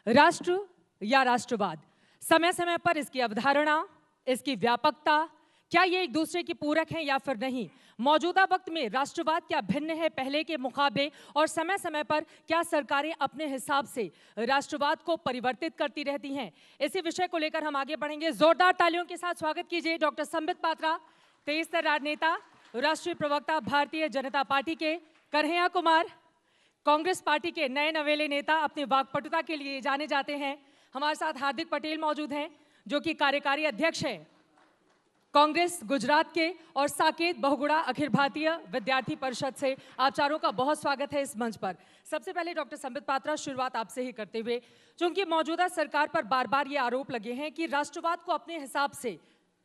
राष्ट्र या राष्ट्रवाद, समय समय पर इसकी अवधारणा, इसकी व्यापकता, क्या ये एक दूसरे की पूरक हैं या फिर नहीं? मौजूदा वक्त में राष्ट्रवाद क्या भिन्न है पहले के मुकाबले, और समय समय पर क्या सरकारें अपने हिसाब से राष्ट्रवाद को परिवर्तित करती रहती हैं? इसी विषय को लेकर हम आगे बढ़ेंगे। जोरदार तालियों के साथ स्वागत कीजिए डॉक्टर संबित पात्रा, तेज तर्रार नेता, राष्ट्रीय प्रवक्ता भारतीय जनता पार्टी के, कन्हैया कुमार, कांग्रेस पार्टी के नए नवेले नेता, अपनी वाकपटुता के लिए जाने जाते हैं। हमारे साथ हार्दिक पटेल मौजूद हैं, जो कि कार्यकारी अध्यक्ष हैं कांग्रेस गुजरात के, और साकेत बहुगुणा अखिल भारतीय विद्यार्थी परिषद से। आप चारों का बहुत स्वागत है इस मंच पर। सबसे पहले डॉक्टर संबित पात्रा, शुरुआत आपसे ही करते हुए, चूंकि मौजूदा सरकार पर बार बार ये आरोप लगे हैं कि राष्ट्रवाद को अपने हिसाब से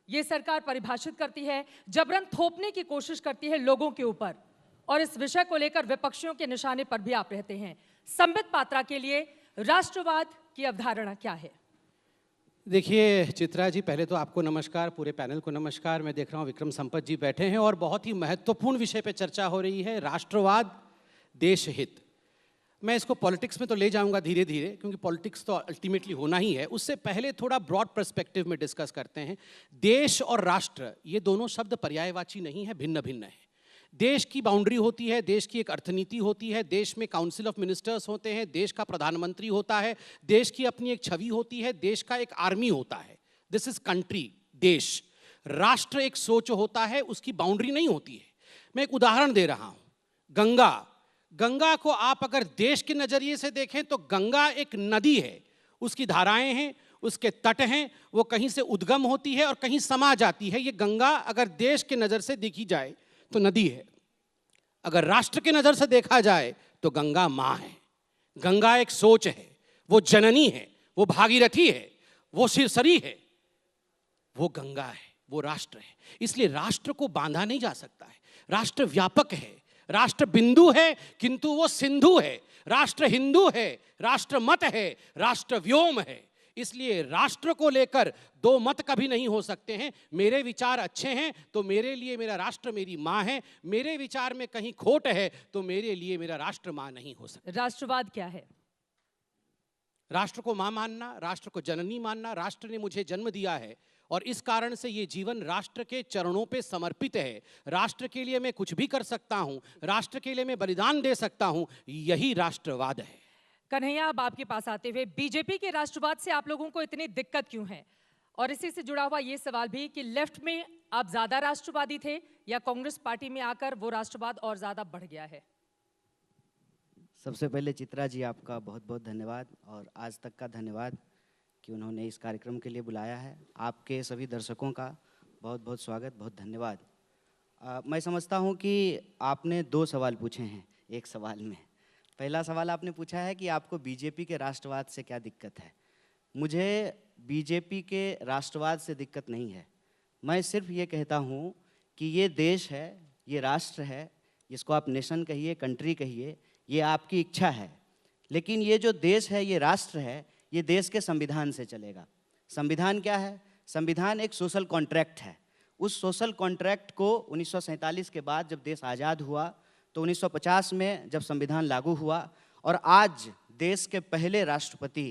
ये सरकार परिभाषित करती है, जबरन थोपने की कोशिश करती है लोगों के ऊपर, और इस विषय को लेकर विपक्षियों के निशाने पर भी आप रहते हैं। संबित पात्रा के लिए राष्ट्रवाद की अवधारणा क्या है? देखिए चित्रा जी, पहले तो आपको नमस्कार, पूरे पैनल को नमस्कार। मैं देख रहा हूँ विक्रम संपत जी बैठे हैं और बहुत ही महत्वपूर्ण विषय पे चर्चा हो रही है, राष्ट्रवाद, देश हित। मैं इसको पॉलिटिक्स में तो ले जाऊंगा धीरे धीरे, क्योंकि पॉलिटिक्स तो अल्टीमेटली होना ही है। उससे पहले थोड़ा ब्रॉड पर्सपेक्टिव में डिस्कस करते हैं। देश और राष्ट्र, ये दोनों शब्द पर्यायवाची नहीं है, भिन्न भिन्न है। देश की बाउंड्री होती है, देश की एक अर्थनीति होती है, देश में काउंसिल ऑफ मिनिस्टर्स होते हैं, देश का प्रधानमंत्री होता है, देश की अपनी एक छवि होती है, देश का एक आर्मी होता है। दिस इज कंट्री, देश। राष्ट्र एक सोच होता है, उसकी बाउंड्री नहीं होती है। मैं एक उदाहरण दे रहा हूं। गंगा, गंगा को आप अगर देश के नजरिए से देखें तो गंगा एक नदी है, उसकी धाराएं हैं, उसके तट हैं, वो कहीं से उद्गम होती है और कहीं समा जाती है। ये गंगा अगर देश के नजर से देखी जाए तो नदी है, अगर राष्ट्र के नजर से देखा जाए तो गंगा मां है। गंगा एक सोच है, वो जननी है, वो भागीरथी है, वो सिरसरी है, वो गंगा है, वो राष्ट्र है। इसलिए राष्ट्र को बांधा नहीं जा सकता है। राष्ट्र व्यापक है, राष्ट्र बिंदु है किंतु वो सिंधु है। राष्ट्र हिंदू है, राष्ट्र मत है, राष्ट्र व्योम है। इसलिए राष्ट्र को लेकर दो मत कभी नहीं हो सकते हैं। मेरे विचार अच्छे हैं तो मेरे लिए मेरा राष्ट्र मेरी मां है, मेरे विचार में कहीं खोट है तो मेरे लिए मेरा राष्ट्र मां नहीं हो सकता। राष्ट्रवाद क्या है? राष्ट्र को मां मानना, राष्ट्र को जननी मानना। राष्ट्र ने मुझे जन्म दिया है और इस कारण से ये जीवन राष्ट्र के चरणों पे समर्पित है। राष्ट्र के लिए मैं कुछ भी कर सकता हूं, राष्ट्र के लिए मैं बलिदान दे सकता हूं, यही राष्ट्रवाद है। कन्हैया, अब आपके पास आते हुए, बीजेपी के राष्ट्रवाद से आप लोगों को इतनी दिक्कत क्यों है? और इसी से जुड़ा हुआ ये सवाल भी कि लेफ्ट में आप ज्यादा राष्ट्रवादी थे या कांग्रेस पार्टी में आकर वो राष्ट्रवाद और ज्यादा बढ़ गया है? सबसे पहले चित्रा जी, आपका बहुत बहुत धन्यवाद, और आज तक का धन्यवाद कि उन्होंने इस कार्यक्रम के लिए बुलाया है। आपके सभी दर्शकों का बहुत बहुत स्वागत, बहुत धन्यवाद। मैं समझता हूं कि आपने दो सवाल पूछे हैं एक सवाल में। पहला सवाल आपने पूछा है कि आपको बीजेपी के राष्ट्रवाद से क्या दिक्कत है। मुझे बीजेपी के राष्ट्रवाद से दिक्कत नहीं है। मैं सिर्फ ये कहता हूँ कि ये देश है, ये राष्ट्र है, जिसको आप नेशन कहिए, कंट्री कहिए, ये आपकी इच्छा है। लेकिन ये जो देश है, ये राष्ट्र है, ये देश के संविधान से चलेगा। संविधान क्या है? संविधान एक सोशल कॉन्ट्रैक्ट है। उस सोशल कॉन्ट्रैक्ट को 1947 के बाद जब देश आज़ाद हुआ तो 1950 में जब संविधान लागू हुआ, और आज देश के पहले राष्ट्रपति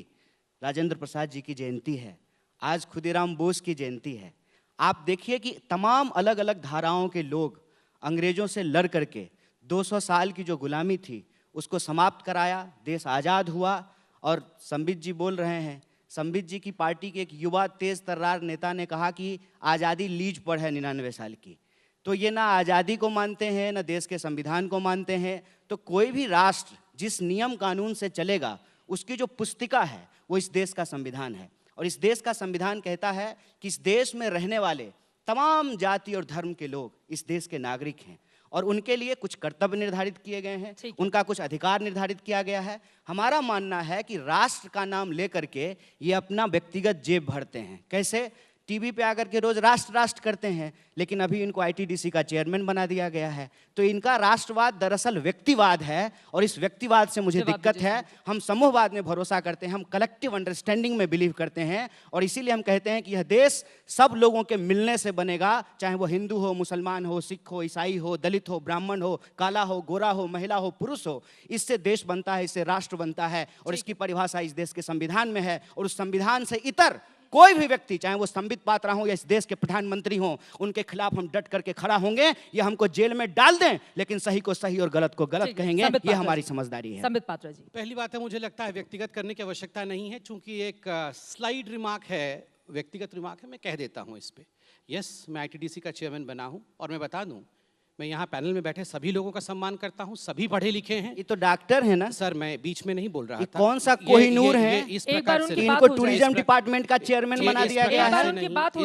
राजेंद्र प्रसाद जी की जयंती है, आज खुदीराम बोस की जयंती है। आप देखिए कि तमाम अलग अलग धाराओं के लोग अंग्रेजों से लड़ करके 200 साल की जो गुलामी थी उसको समाप्त कराया, देश आज़ाद हुआ। और संबित जी बोल रहे हैं, संबित जी की पार्टी के एक युवा तेज तर्रार नेता ने कहा कि आज़ादी लीज पर है 99 साल की। तो ये ना आज़ादी को मानते हैं, ना देश के संविधान को मानते हैं। तो कोई भी राष्ट्र जिस नियम कानून से चलेगा, उसकी जो पुस्तिका है वो इस देश का संविधान है। और इस देश का संविधान कहता है कि इस देश में रहने वाले तमाम जाति और धर्म के लोग इस देश के नागरिक हैं, और उनके लिए कुछ कर्तव्य निर्धारित किए गए हैं, उनका कुछ अधिकार निर्धारित किया गया है। हमारा मानना है कि राष्ट्र का नाम लेकर के ये अपना व्यक्तिगत जेब भरते हैं। कैसे? टीवी पे आकर के रोज राष्ट्र राष्ट्र करते हैं, लेकिन अभी इनको आईटीडीसी का चेयरमैन बना दिया गया है। तो इनका राष्ट्रवाद दरअसल व्यक्तिवाद है, और इस व्यक्तिवाद से मुझे दिक्कत है। हम समूहवाद में भरोसा करते हैं, हम कलेक्टिव अंडरस्टैंडिंग में बिलीव करते हैं, और इसीलिए हम कहते हैं कि यह देश सब लोगों के मिलने से बनेगा, चाहे वो हिंदू हो, मुसलमान हो, सिख हो, ईसाई हो, दलित हो, ब्राह्मण हो, काला हो, गोरा हो, महिला हो, पुरुष हो। इससे देश बनता है, इससे राष्ट्र बनता है, और इसकी परिभाषा इस देश के संविधान में है। और उस संविधान से इतर कोई भी व्यक्ति, चाहे वो संबित पात्रा हो या इस देश के प्रधानमंत्री हो, उनके खिलाफ हम डट करके खड़ा होंगे। ये हमको जेल में डाल दें, लेकिन सही को सही और गलत को गलत कहेंगे। ये हमारी समझदारी है। संबित पात्रा जी, पहली बात है, मुझे लगता है व्यक्तिगत करने की आवश्यकता नहीं है, चूंकि एक स्लाइड रिमार्क है, व्यक्तिगत रिमार्क है, मैं कह देता हूं इस पे। यस, मैं आईटीडीसी का चेयरमैन बना हूं, और मैं बता दूं, मैं यहाँ पैनल में बैठे सभी लोगों का सम्मान करता हूँ, सभी पढ़े लिखे हैं। ये तो डॉक्टर है ना सर, मैं बीच में नहीं बोल रहा था। कौन सा कोहिनूर है? इस प्रकार से इनको टूरिज्म डिपार्टमेंट का चेयरमैन बना दिया गया है।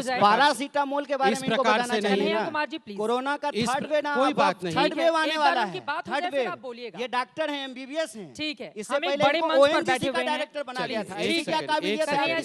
पैरासीटामोल के बारे में इनको बताना चाहिए। कोरोना का थर्ड वेव कोई बात नहीं, थर्ड वेव आने वाला है। थर्ड वेव, ये डॉक्टर हैं, एमबीबीएस हैं। ठीक है, इससे पहले ओएनजीसी का डायरेक्टर बना दिया था। ऐसी क्या काबिलियत है?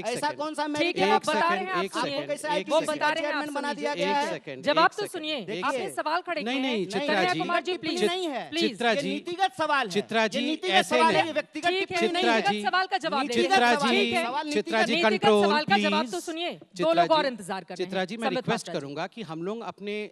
ऐसा कौन सा चेयरमैन बना दिया गया है? जवाब तो सुनिए, आपने सवाल खड़े किए। नहीं, चित्रा जी, कुमार जी प्लीज, नहीं है चित्रा जी, नीतिगत सवाल है। चित्रा जी, ऐसे नहीं, व्यक्तिगत टिप्पणी नहीं चित्रा है। जी, सवाल का जवाब दीजिए। चित्रा जी, चित्रा जी, कंट्रोल सवाल का जवाब प्लीज। तो सुनिए, दो चित्रा लोग और जी, इंतजार कर रहे हैं। चित्रा जी, मैं संबित रिक्वेस्ट पात्रा जी। करूंगा कि हम लोग अपने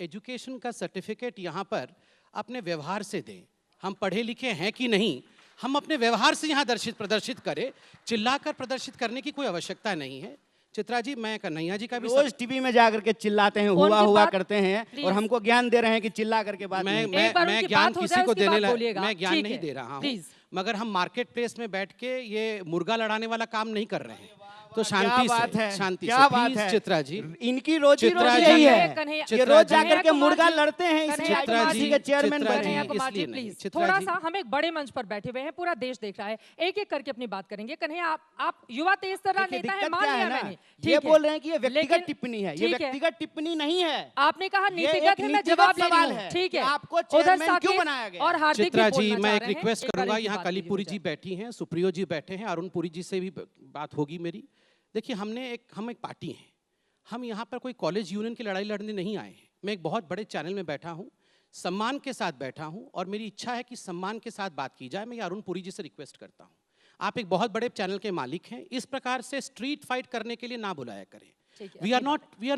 एजुकेशन का सर्टिफिकेट यहाँ पर अपने व्यवहार से दें। हम पढ़े लिखे हैं कि नहीं, हम अपने व्यवहार से यहाँ प्रदर्शित करें। चिल्लाकर प्रदर्शित करने की कोई आवश्यकता नहीं है। चित्रा जी, मैं कन्हैया जी का भी रोज टीवी में जाकर के चिल्लाते हैं, हुआ हुआ करते हैं, और हमको ज्ञान दे रहे हैं कि चिल्ला करके बात नहीं। मैं ज्ञान किसी को देने मैं ज्ञान नहीं दे रहा हूँ, मगर हम मार्केट प्लेस में बैठ के ये मुर्गा लड़ाने वाला काम नहीं कर रहे हैं। तो शांति से, शांति से प्लीज चित्रा जी। इनकी रोजी चित्रा रोटी जी यही है, ये रोज जाकर के मुर्गा लड़ते हैं, इसलिए चित्रा जी के चेयरमैन बने चित्रा हैं। जी, कुमार जी इसलिए नहीं, प्लीज, चित्रा थोड़ा जी। सा हम एक बड़े मंच पर बैठे हुए हैं, पूरा देश देख रहा है, एक एक करके अपनी बात करेंगे। कन्हैया, आप युवा तेज तरह देखिए, नेता है, दिक्कत मान क्या लिया है ना, मैंने, ये बोल रहे हैं कि ये व्यक्तिगत लेकिन- टिप्पणी है। ये ठीक है। व्यक्तिगत टिप्पणी नहीं है। आपने कहा ये नीतिगत एक है, मैं नीतिगत जवाब ले रही सवाल हूँ। है ठीक कि है, आपको उधर चेयरमैन क्यों साकेत बनाया गया? और हार्दिक चित्रा भी जी, बोलना मैं चाह एक रहे हैं। रिक्वेस्ट एक बार करूंगा, इनकी यहाँ बात कलीपुरी कीजिए जी बैठी हैं, सुप्रियो जी बैठे हैं, अरुणपुरी जी से भी बात होगी मेरी। देखिए, हम एक पार्टी हैं, हम यहाँ पर कोई कॉलेज यूनियन की लड़ाई लड़ने नहीं आए हैं। मैं एक बहुत बड़े चैनल में बैठा हूँ, सम्मान के साथ बैठा हूँ, और मेरी इच्छा है कि सम्मान के साथ बात की जाए। मैं अरुणपुरी जी से रिक्वेस्ट करता हूँ, आप एक बहुत बड़े चैनल के मालिक हैं, इस प्रकार से स्ट्रीट फाइट करने के लिए ना बुलाया करें। We are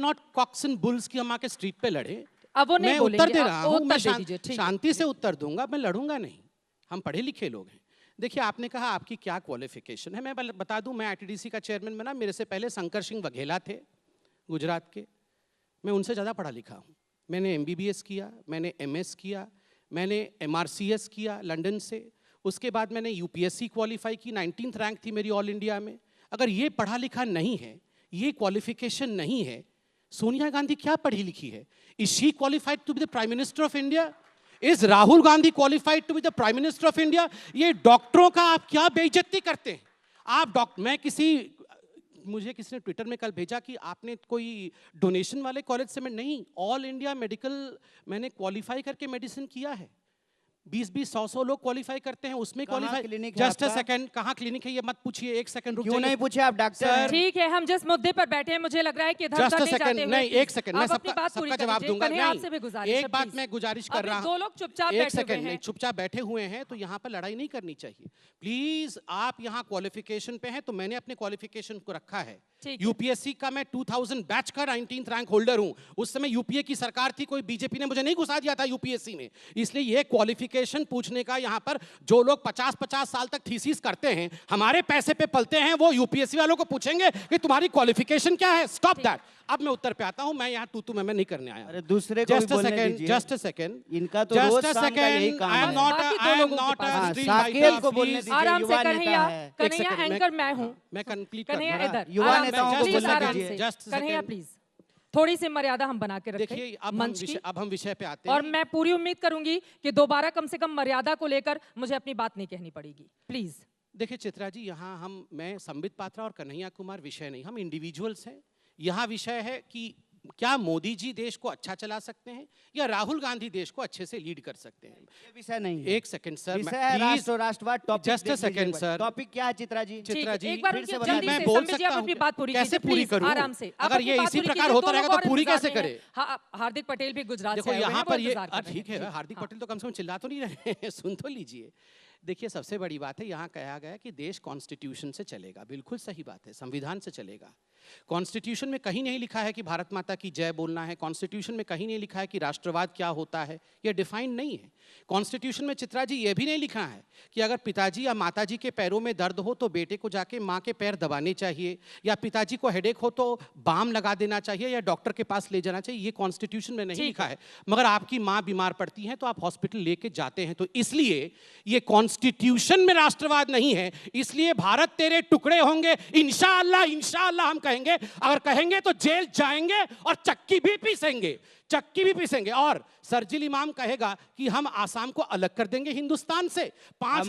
not cocks and bulls की हम आके स्ट्रीट पे लड़े। अब वो नहीं मैं बोलेंगे, उत्तर दे आप रहा हूँ, मैं उत्तर दे दीजिए, ठीक है। शांति से उत्तर दूंगा, मैं लड़ूंगा नहीं। हम पढ़े लिखे लोग हैं। देखिए, आपने कहा आपकी क्या क्वालिफिकेशन है, मैं बता दूं, मैं आईटीडीसी का चेयरमैन बना, मेरे से पहले शंकर सिंह वघेला थे गुजरात के, मैं उनसे ज़्यादा पढ़ा लिखा हूँ। मैंने एमबीबीएस किया, मैंने एमएस किया, मैंने एमआरसीएस किया लंदन से, उसके बाद मैंने यूपीएससी क्वालिफाई की, 19th रैंक थी मेरी ऑल इंडिया में। अगर ये पढ़ा लिखा नहीं है, ये क्वालिफिकेशन नहीं है, सोनिया गांधी क्या पढ़ी लिखी है? Is she qualified to be the prime minister of India? Is Rahul Gandhi qualified to be the prime minister of India? ये डॉक्टरों का आप क्या बेइज्जती करते हैं? आप मुझे किसी ने ट्विटर में कल भेजा कि आपने कोई डोनेशन वाले कॉलेज से, मैं नहीं, ऑल इंडिया मेडिकल मैंने क्वालिफाई करके मेडिसिन किया है। 20-20, 100 लोग क्वालिफाई करते हैं, उसमें क्वालिफाई। जस्ट अ सेकंड, कहाँ क्लिनिक है ये मत पूछिए, एक सेकंड रुक क्यों नहीं पूछे आप डॉक्टर हैं? ठीक है, हम जिस मुद्दे पर बैठे हैं, मुझे लग रहा है कि इधर जस्ट उधर अ सेकंड, जाते हुए नहीं, एक सेकंड, मैं आप अपनी बात पूरी सबका जवाब कीजिए। दूंगा। कन्हैया, आपसे भी गुजारिश है, एक बात प्लीज। मैं गुजारिश कर अभी रहा हूँ, दो लोग चुपचाप एक बैठे हुए सेकंड नहीं, हैं। चुपचाप बैठे हुए हैं, तो यहाँ पर लड़ाई नहीं करनी चाहिए प्लीज। आप यहाँ क्वालिफिकेशन पे हैं, तो मैंने अपने क्वालिफिकेशन को रखा है। यूपीएससी का मैं 2000 बैच का 19th रैंक होल्डर हूं। उस समय यूपीए की सरकार थी, कोई बीजेपी ने मुझे नहीं घुसा दिया था यूपीएससी में। इसलिए ये क्वालिफिकेशन पूछने का, यहाँ पर जो लोग 50-50 साल तक थीसिस करते हैं, हमारे पैसे पे पलते हैं, वो यूपीएससी वालों को पूछेंगे कि तुम्हारी क्वालिफिकेशन क्या है? Stop that. अब मैं उत्तर पे आता हूं, मैं यहाँ तू मैं नहीं करने आया। अरे दूसरे को भी बोलने दीजिए। जस्ट अ सेकंड, इनका तो रोज शाम का यही काम है। I am not a street Saket को बोलने दीजिए, आराम से युवा नेता कन्हैया, है। कन्हैया एंकर मैं हूँ। मैं कंप्लीट कन्हैया कर इधर, युवा आराम से, नेताओं को प्लीज, बोलने आराम दीजिए। से। Just a Kanhaiya second। Please, थोड़ी सी मर्यादा हम बना के रखें देखिए, मंच की। अब हम विषय पे आते हैं। और मैं पूरी उम्मीद करूंगी कि दोबारा कम से कम मर्यादा को लेकर मुझे अपनी बात नहीं कहनी पड़ेगी, प्लीज। देखिए चित्रा जी, यहाँ मैं संबित पात्रा और कन्हैया कुमार विषय नहीं, हम इंडिविजुअल्स हैं। यहाँ विषय है कि क्या मोदी जी देश को अच्छा चला सकते हैं या राहुल गांधी देश को अच्छे से लीड कर सकते हैं? ये विषय नहीं है। एक सेकंड सर, विषय है राष्ट्र और राष्ट्रवाद। Topic just a second sir. Topic क्या है चित्रा जी? ठीक चित्रा है, जी, एक बार फिर उनकी से जल्दी मैं से बोल संबित जी सकता आप हूं अपनी बात पूरी कैसे कीजिए, पूरी प्लीज, करूं? आराम से। आप अगर अपनी ये बात इसी पूरी प्रकार कीजिए, होता दोनों रहेगा को तो पूरी इंतजार कैसे नहीं है। करे? हार्दिक पटेल भी गुजरात देखो से आए हुए हैं, यहाँ वो पर ये इंतजार कर रहे हैं। ठीक है, हार्दिक पटेल तो कम से कम चिल्ला तो नहीं रहे हैं, सुन तो लीजिए। देखिए सबसे बड़ी बात है, यहाँ कहा गया कि देश कॉन्स्टिट्यूशन से चलेगा, बिल्कुल सही बात है, संविधान से चलेगा। कॉन्स्टिट्यूशन में कहीं नहीं लिखा है कि भारत माता की जय बोलना है, कॉन्स्टिट्यूशन में कहीं नहीं लिखा है कि राष्ट्रवाद क्या होता है, यह डिफाइंड नहीं है। कॉन्स्टिट्यूशन में चित्रा जी ये भी नहीं लिखा है कि अगर पिताजी या माताजी के पैरों में दर्द हो तो बेटे को जाके माँ के पैर दबाने चाहिए, या पिताजी को हेडेक हो तो बाम लगा देना चाहिए या डॉक्टर के पास ले जाना चाहिए, ये कॉन्स्टिट्यूशन में नहीं लिखा है। मगर आपकी माँ बीमार पड़ती है तो आप हॉस्पिटल लेके जाते हैं, तो इसलिए ये कॉन्स्टिट्यूशन में राष्ट्रवाद नहीं है, इसलिए भारत तेरे टुकड़े होंगे इंशाअल्लाह, इंशाअल्लाह हम कहेंगे। अगर कहेंगे तो जेल जाएंगे और चक्की भी पीसेंगे, चक्की भी पीसेंगे। और सरजिल इमाम कहेगा कि हम आसाम को अलग कर देंगे हिंदुस्तान से। 5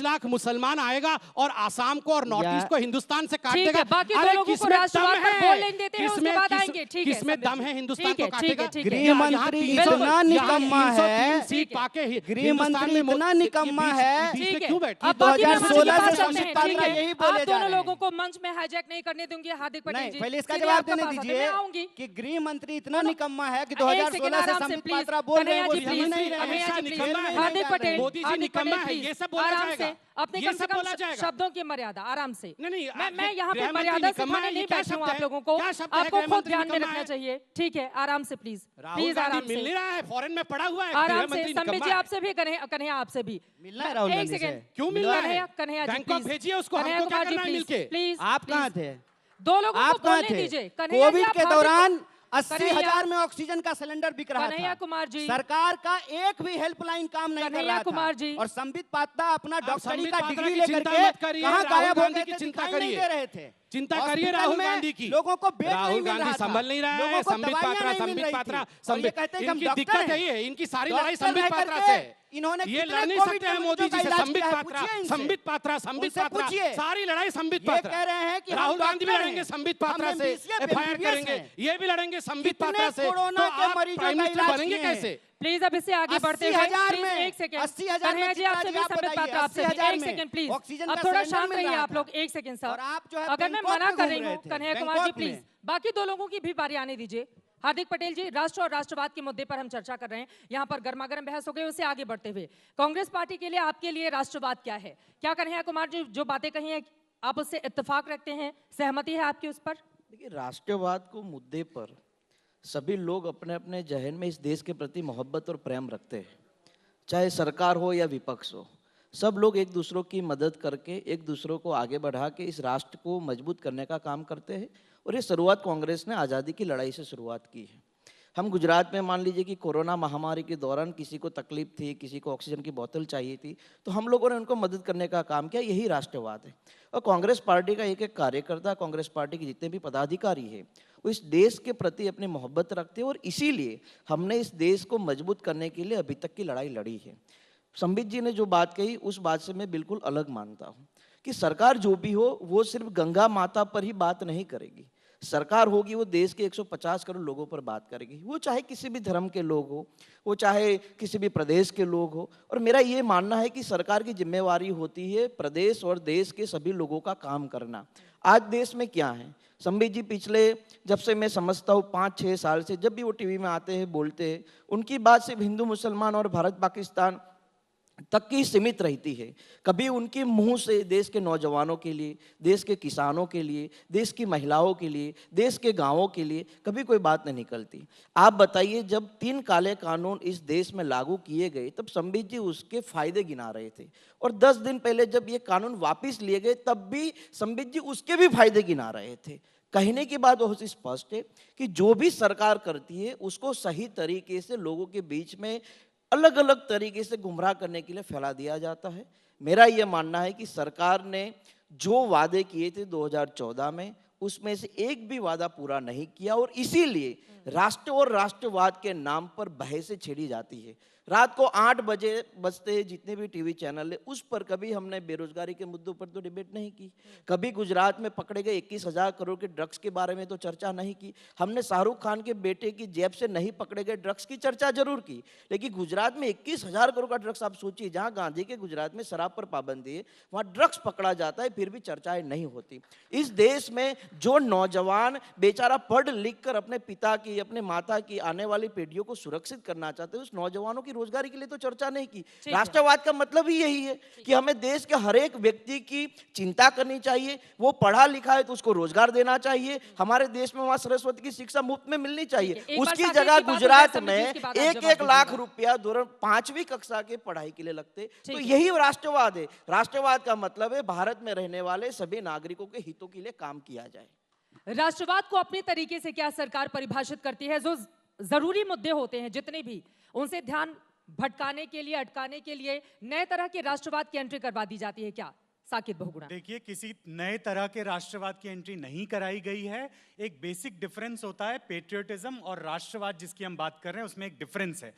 लाख मुसलमान आएगा और आसाम को और नॉर्थ ईस्ट को हिंदुस्तान से काट ठीक देगा। है, बाकी दो लोगों को राष्ट्रवाद पर बोलने देते हैं, उसके बाद आएंगे। ठीक है, किसमें दम है हिंदुस्तान को ठीक है, काटेगा? ठीक है। गृह मंत्री इतना निकम्मा है, सीट पाके गृह मंत्री इतना निकम्मा है बीच में ठीक है। क्यों बैठी? अब बाकी 2016 बात से करते हैं, संबित पात्रा ठीक है। यही बोले आप जा दोनों रहे हैं। लोगों को मंच में हाईजैक नहीं करने दूंगी हार्दिक पटेल नहीं, जी। पहले इसका सीधे जवाब आपका देने पास आते हैं, दीजिए मैं आऊंगी। कि गृह मंत्री इतना निकम्मा है कि एक सेकंड 2016 से आराम से, संबित प्लीज। पात्रा बोल रहे हैं, वो कन्हैया जी, समझ नहीं प्लीज, रहे हैं। कन्हैया जी, निकम्मा प्लीज। है। हार्दिक पटेल, मोदी जी हार्दिक निकम्मा पटेल, है, प्लीज। ये सब बोला आराम जाएगा। से, अपने ये कम से सब बोला कम जाएगा। शब्दों की मर्यादा, आराम से। नहीं, मैं यहाँ पे गृहमंत्री मर्यादा निकम्मा सिखाने है, ये नहीं क्या बैठी हूँ शब्द आप है? लोगों को। क्या शब्द है? आपको खुद गृहमंत्री ध्यान में निकम्मा रखना है। चाहिए। ठीक है, आराम से प्लीज, राहुल प्लीज गांधी आराम मिल नहीं से, रहा है, फॉरेन में पड़ा हुआ है। आराम से। गृहमंत्री संबित जी निकम्मा है। आपसे भी, कन्हैया आपसे भी मिलना है राहुल एक गांधी से। सेकंड। क्यों मिल रहा है? Kanhaiya ji, Bangkok please. भेजिए उसको, कन्हैया हमको क्या कुमार जी, करना है प्लीज, मिलके? प्लीज, आप कहाँ प्लीज। थे? दो लोगों आप को कहाँ बोलने थे? दीजिए। कन्हैया जी, कोविड आप के हार्दिक- दौरान 80,000 कन्हैया- में ऑक्सीजन का सिलेंडर बिक रहा कन्हैया था। कुमार जी। सरकार का एक भी हेल्पलाइन काम नहीं कर कन्हैया रहा कुमार था। जी। और संबित पात्रा अपना डॉक्टरी संबित का पात्रा डिग्री की लेकर चिंता के मत करिए, कहाँ राहुल गायब हो गांधी गए की थे, चिंता दिखाई नहीं करिए। दे रहे थे। चिंता करिए हॉस्पिटल राहुल में गांधी की। लोगों को बेड राहुल नहीं मिल गांधी रहा था। संभल नहीं रहा है। लोगों को संबित दवाइयां पात्रा, नहीं मिल संबित रही पात्रा, थी। और ये संबित, कहते हैं कि हम इनकी डॉक्टर दिक्कत है हैं। ये, इनकी सारी डॉक्टर लड़ाई संबित रह पात्रा करके से। इन्होंने ये कितने लड़ नहीं कोविड सकते हैं मरीजों मोदी का जी से। इलाज संबित किया है? पात्रा, पूछिए इनसे। संबित पात्रा, संबित उनसे पात्रा, पूछिए। सारी लड़ाई संबित ये पात्रा। कह रहे हैं कि हम राहुल गांधी भी डॉक्टर लड़ेंगे हैं। संबित हम पात्रा से, MBBS एफआईआर MBBS करेंगे, हैं। ये भी लड़ेंगे संबित कितने पात्रा से। कोरोना तो के आप मरीजों प्राइम का मिनिस्टर इलाज बनेंगे किए हैं? कैसे? प्लीज अब इससे आगे बढ़ते हुए 80,000 प्लीज में, एक सेकंड। 80,000 कन्हैया जी, आपसे भी आप संबित बताइए, पात्रा आपसे भी 80,000 एक में सेकंड प्लीज। ऑक्सीजन अब का थोड़ा सिलेंडर शांत मिल रहिए रहा आप था। लोग, एक सेकंड सर। और आप जो है अगर मैं बैंकॉक मना में कर घूम रही रहे हूँ थे, कन्हैया कुमार जी, बैंकॉक प्लीज में। बाकी दो लोगों की भी बारी आने दीजिए। हार्दिक पटेल जी, राष्ट्र और राष्ट्रवाद के मुद्दे पर हम चर्चा कर रहे हैं। यहाँ पर गर्मागर्म बहस हो गई, उससे आगे बढ़ते हुए कांग्रेस पार्टी के लिए, आपके लिए राष्ट्रवाद क्या है? क्या कन्हैया कुमार जी जो बातें कही हैं आप उससे इत्तेफाक रखते हैं, सहमति है आपकी उस पर? देखिए, राष्ट्रवाद को मुद्दे पर सभी लोग अपने अपने जहन में इस देश के प्रति मोहब्बत और प्रेम रखते हैं, चाहे सरकार हो या विपक्ष हो। सब लोग एक दूसरों की मदद करके, एक दूसरों को आगे बढ़ा के इस राष्ट्र को मजबूत करने का काम करते हैं। और ये शुरुआत कांग्रेस ने आज़ादी की लड़ाई से शुरुआत की है। हम गुजरात में मान लीजिए कि कोरोना महामारी के दौरान किसी को तकलीफ थी, किसी को ऑक्सीजन की बोतल चाहिए थी, तो हम लोगों ने उनको मदद करने का काम किया। यही राष्ट्रवाद है। और कांग्रेस पार्टी का एक एक कार्यकर्ता, कांग्रेस पार्टी के जितने भी पदाधिकारी हैं, वो इस देश के प्रति अपनी मोहब्बत रखते हैं। और इसीलिए हमने इस देश को मजबूत करने के लिए अभी तक की लड़ाई लड़ी है। संबित जी ने जो बात कही, उस बात से मैं बिल्कुल अलग मानता हूँ कि सरकार जो भी हो वो सिर्फ गंगा माता पर ही बात नहीं करेगी। सरकार होगी वो देश के 150 करोड़ लोगों पर बात करेगी, वो चाहे किसी भी धर्म के लोग हो, वो चाहे किसी भी प्रदेश के लोग हो। और मेरा ये मानना है कि सरकार की जिम्मेवारी होती है प्रदेश और देश के सभी लोगों का काम करना। आज देश में क्या है, संबित जी पिछले जब से मैं समझता हूँ 5-6 साल से जब भी वो टीवी में आते हैं, बोलते हैं, उनकी बात सिर्फ हिंदू मुसलमान और भारत पाकिस्तान तक की सीमित रहती है। कभी उनके मुंह से देश के नौजवानों के लिए, देश के किसानों के लिए, देश की महिलाओं के लिए, देश के गांवों के लिए कभी कोई बात नहीं निकलती। आप बताइए, जब 3 काले कानून इस देश में लागू किए गए तब संबित जी उसके फायदे गिना रहे थे। और 10 दिन पहले जब ये कानून वापस लिए गए तब भी संबित जी उसके भी फायदे गिना रहे थे। कहने की बात बहुत स्पष्ट है कि जो भी सरकार करती है उसको सही तरीके से लोगों के बीच में अलग अलग तरीके से गुमराह करने के लिए फैला दिया जाता है। मेरा यह मानना है कि सरकार ने जो वादे किए थे 2014 में, उसमें से एक भी वादा पूरा नहीं किया। और इसीलिए राष्ट्र और राष्ट्रवाद के नाम पर बहसें छेड़ी जाती है। रात को 8 बजे बजते जितने भी टीवी चैनल है उस पर कभी हमने बेरोजगारी के मुद्दों पर तो डिबेट नहीं की, कभी गुजरात में पकड़े गए 21,000 करोड़ के ड्रग्स के बारे में तो चर्चा नहीं की, हमने शाहरुख खान के बेटे की जेब से नहीं पकड़े गए ड्रग्स की चर्चा जरूर की, लेकिन गुजरात में 21,000 करोड़ का ड्रग्स, आप सोचिए जहां गांधी के गुजरात में शराब पर पाबंदी है वहां ड्रग्स पकड़ा जाता है फिर भी चर्चाएं नहीं होती। इस देश में जो नौजवान बेचारा पढ़ लिख कर अपने पिता की अपने माता की आने वाली पीढ़ियों को सुरक्षित करना चाहते हैं उस नौजवानों की रोजगारी के लिए तो चर्चा नहीं की। राष्ट्रवाद का मतलब ही यही है कि हमें देश के हर एक व्यक्ति की चिंता करनी चाहिए, वो पढ़ा लिखा है तो उसको रोजगार देना चाहिए, हमारे देश में वहां सरस्वती की शिक्षा मुफ्त में मिलनी चाहिए। उसकी जगह गुजरात में 1-1 लाख रुपया 5वीं कक्षा के पढ़ाई के लिए लगते, तो यही राष्ट्रवाद है। राष्ट्रवाद का मतलब है भारत में रहने वाले सभी नागरिकों के हितों के लिए काम किया जाए। राष्ट्रवाद को अपनी तरीके से क्या सरकार परिभाषित करती है? जो जरूरी मुद्दे होते हैं जितने भी, उनसे ध्यान भटकाने के लिए, अटकाने के लिए नए तरह के राष्ट्रवाद की एंट्री करवा दी जाती है क्या? साकिब बहुगुणा। देखिए, किसी नए तरह के राष्ट्रवाद की एंट्री नहीं कराई गई है। एक बेसिक डिफरेंस होता है पेट्रियटिज्म और राष्ट्रवाद जिसकी हम बात कर रहे हैं, उसमें एक डिफरेंस है।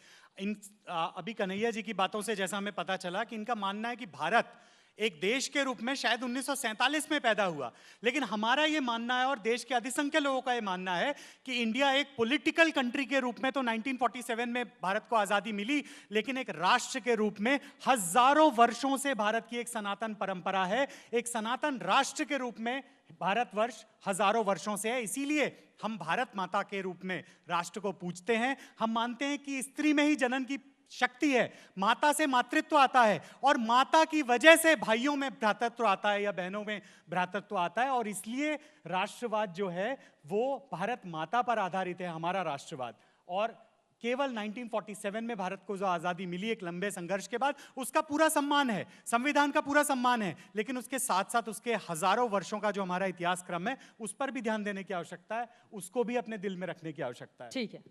अभी कन्हैया जी की बातों से जैसा हमें पता चला कि इनका मानना है कि भारत एक देश के रूप में शायद 1947 में पैदा हुआ, लेकिन हमारा ये मानना है और देश के अधिसंख्य लोगों का ये मानना है कि इंडिया एक पॉलिटिकल कंट्री के रूप में तो 1947 में भारत को आज़ादी मिली, लेकिन एक राष्ट्र के रूप में हजारों वर्षों से भारत की एक सनातन परंपरा है। एक सनातन राष्ट्र के रूप में भारतवर्ष हजारों वर्षों से है, इसीलिए हम भारत माता के रूप में राष्ट्र को पूजते हैं। हम मानते हैं कि स्त्री में ही जनन की शक्ति है, माता से मातृत्व आता है और माता की वजह से भाइयों में भ्रातृत्व आता है या बहनों में भ्रातृत्व आता है, और इसलिए राष्ट्रवाद जो है वो भारत माता पर आधारित है, हमारा राष्ट्रवाद। और केवल 1947 में भारत को जो आज़ादी मिली एक लंबे संघर्ष के बाद, उसका पूरा सम्मान है, संविधान का पूरा सम्मान है, लेकिन उसके साथ साथ उसके हजारों वर्षों का जो हमारा इतिहास क्रम है उस पर भी ध्यान देने की आवश्यकता है, उसको भी अपने दिल में रखने की आवश्यकता है। ठीक है।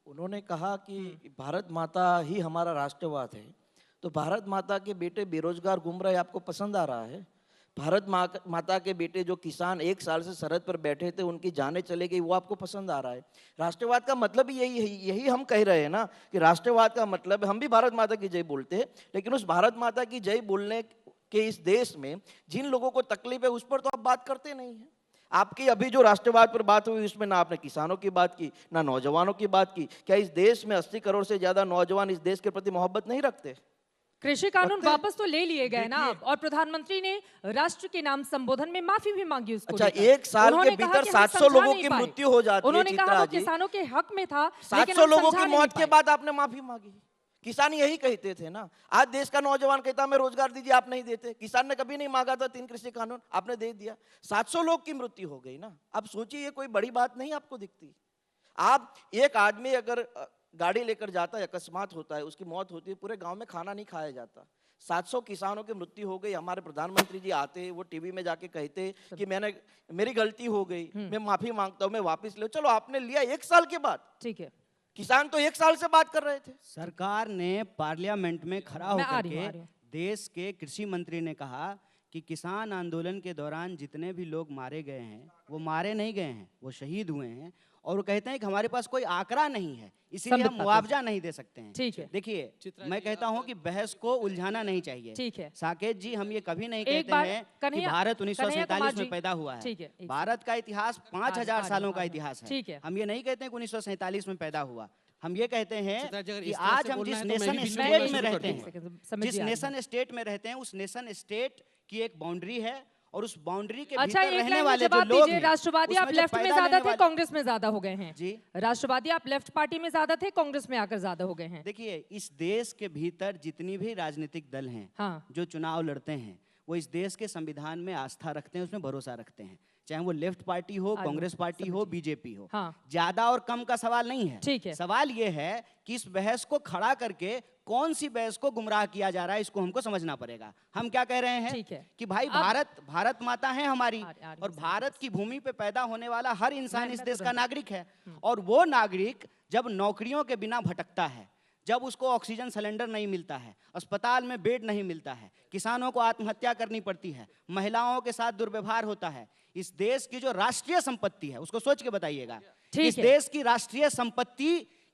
उन्होंने कहा कि भारत माता ही हमारा राष्ट्रवाद है, तो भारत माता के बेटे बेरोजगार घूम रहे आपको पसंद आ रहा है? भारत माता के बेटे जो किसान 1 साल से सरहद पर बैठे थे उनकी जानें चले गई वो आपको पसंद आ रहा है? राष्ट्रवाद का मतलब ही यही हम कह रहे हैं ना कि राष्ट्रवाद का मतलब, हम भी भारत माता की जय बोलते हैं, लेकिन उस भारत माता की जय बोलने के इस देश में जिन लोगों को तकलीफ है उस पर तो आप बात करते नहीं है। आपकी अभी जो राष्ट्रवाद पर बात हुई उसमें ना आपने किसानों की बात की ना नौजवानों की बात की। क्या इस देश में 80 करोड़ से ज्यादा नौजवान इस देश के प्रति मोहब्बत नहीं रखते? कृषि कानून वापस तो ले लिए गए ना अब, और प्रधानमंत्री ने राष्ट्र के नाम संबोधन में माफी भी मांगी उसको। अच्छा, 1 साल के भीतर 700 लोगों की मृत्यु हो जाती है। उन्होंने कहा वो किसानों के हक में था, 700 लोगों की मौत के बाद आपने माफी मांगी। किसान यही कहते थे ना, आज देश का नौजवान कहता हमें रोजगार दीजिए, आप नहीं देते। किसान ने कभी नहीं मांगा था 3 कृषि कानून, आपने दे दिया। 700 लोग की मृत्यु हो गई ना। अब सोचिए ये कोई बड़ी बात नहीं आपको दिखती। आप एक आदमी अगर गाड़ी लेकर जाता है, अकस्मात होता है, उसकी मौत होती है, पूरे गांव में खाना नहीं खाया जाता। 700 किसानों की मृत्यु हो गई, हमारे प्रधानमंत्री जी आते, वो टीवी में जाके कहते कि मेरी गलती हो गई, मैं माफी मांगता हूँ, मैं वापिस ले। चलो आपने लिया 1 साल के बाद, ठीक है, किसान तो 1 साल से बात कर रहे थे। सरकार ने पार्लियामेंट में खड़ा होकर के देश के कृषि मंत्री ने कहा कि किसान आंदोलन के दौरान जितने भी लोग मारे गए हैं वो मारे नहीं गए हैं, वो शहीद हुए हैं, और वो कहते हैं कि हमारे पास कोई आंकड़ा नहीं है, इसीलिए हम मुआवजा नहीं दे सकते हैं। ठीक है, देखिए मैं कहता हूं कि बहस को उलझाना नहीं चाहिए। ठीक है साकेत जी, हम ये कभी नहीं कहते हैं कि भारत 1947 में पैदा हुआ है। भारत का इतिहास 5000 सालों का इतिहास है। हम ये नहीं कहते हैं कि 1947 में पैदा हुआ। हम ये कहते हैं कि आज हम जिस नेशन स्टेट में रहते हैं, जिस नेशन स्टेट में रहते हैं, उस नेशन स्टेट की एक बाउंड्री है, और उस बाउंड्री के भीतर रहने वाले जो लोग हैं, राष्ट्रवादी आप लेफ्ट में ज्यादा थे, कांग्रेस में ज्यादा हो गए हैं जी। राष्ट्रवादी आप लेफ्ट पार्टी में ज्यादा थे, कांग्रेस में आकर ज्यादा हो गए हैं। देखिए, इस देश के भीतर जितनी भी राजनीतिक दल हैं, हाँ, जो चुनाव लड़ते हैं, वो इस देश के संविधान में आस्था रखते हैं, उसमें भरोसा रखते हैं, चाहे वो लेफ्ट पार्टी हो, कांग्रेस पार्टी हो, बीजेपी हो। हाँ। ज्यादा और कम का सवाल नहीं है। ठीक है। सवाल ये है कि इस बहस को खड़ा करके कौन सी बहस को गुमराह किया जा रहा है, इसको हमको समझना पड़ेगा। हम क्या कह रहे हैं कि भाई भारत माता है हमारी, और भारत की भूमि पे पैदा होने वाला हर इंसान इस देश का नागरिक है, और वो नागरिक जब नौकरियों के बिना भटकता है, जब उसको ऑक्सीजन सिलेंडर नहीं मिलता है, अस्पताल में बेड नहीं मिलता है, किसानों को आत्महत्या करनी पड़ती है, महिलाओं के साथ दुर्व्यवहार होता है, इस देश की जो राष्ट्रीय संपत्ति है उसको सोच के बताइएगा। इस देश की राष्ट्रीय संपत्ति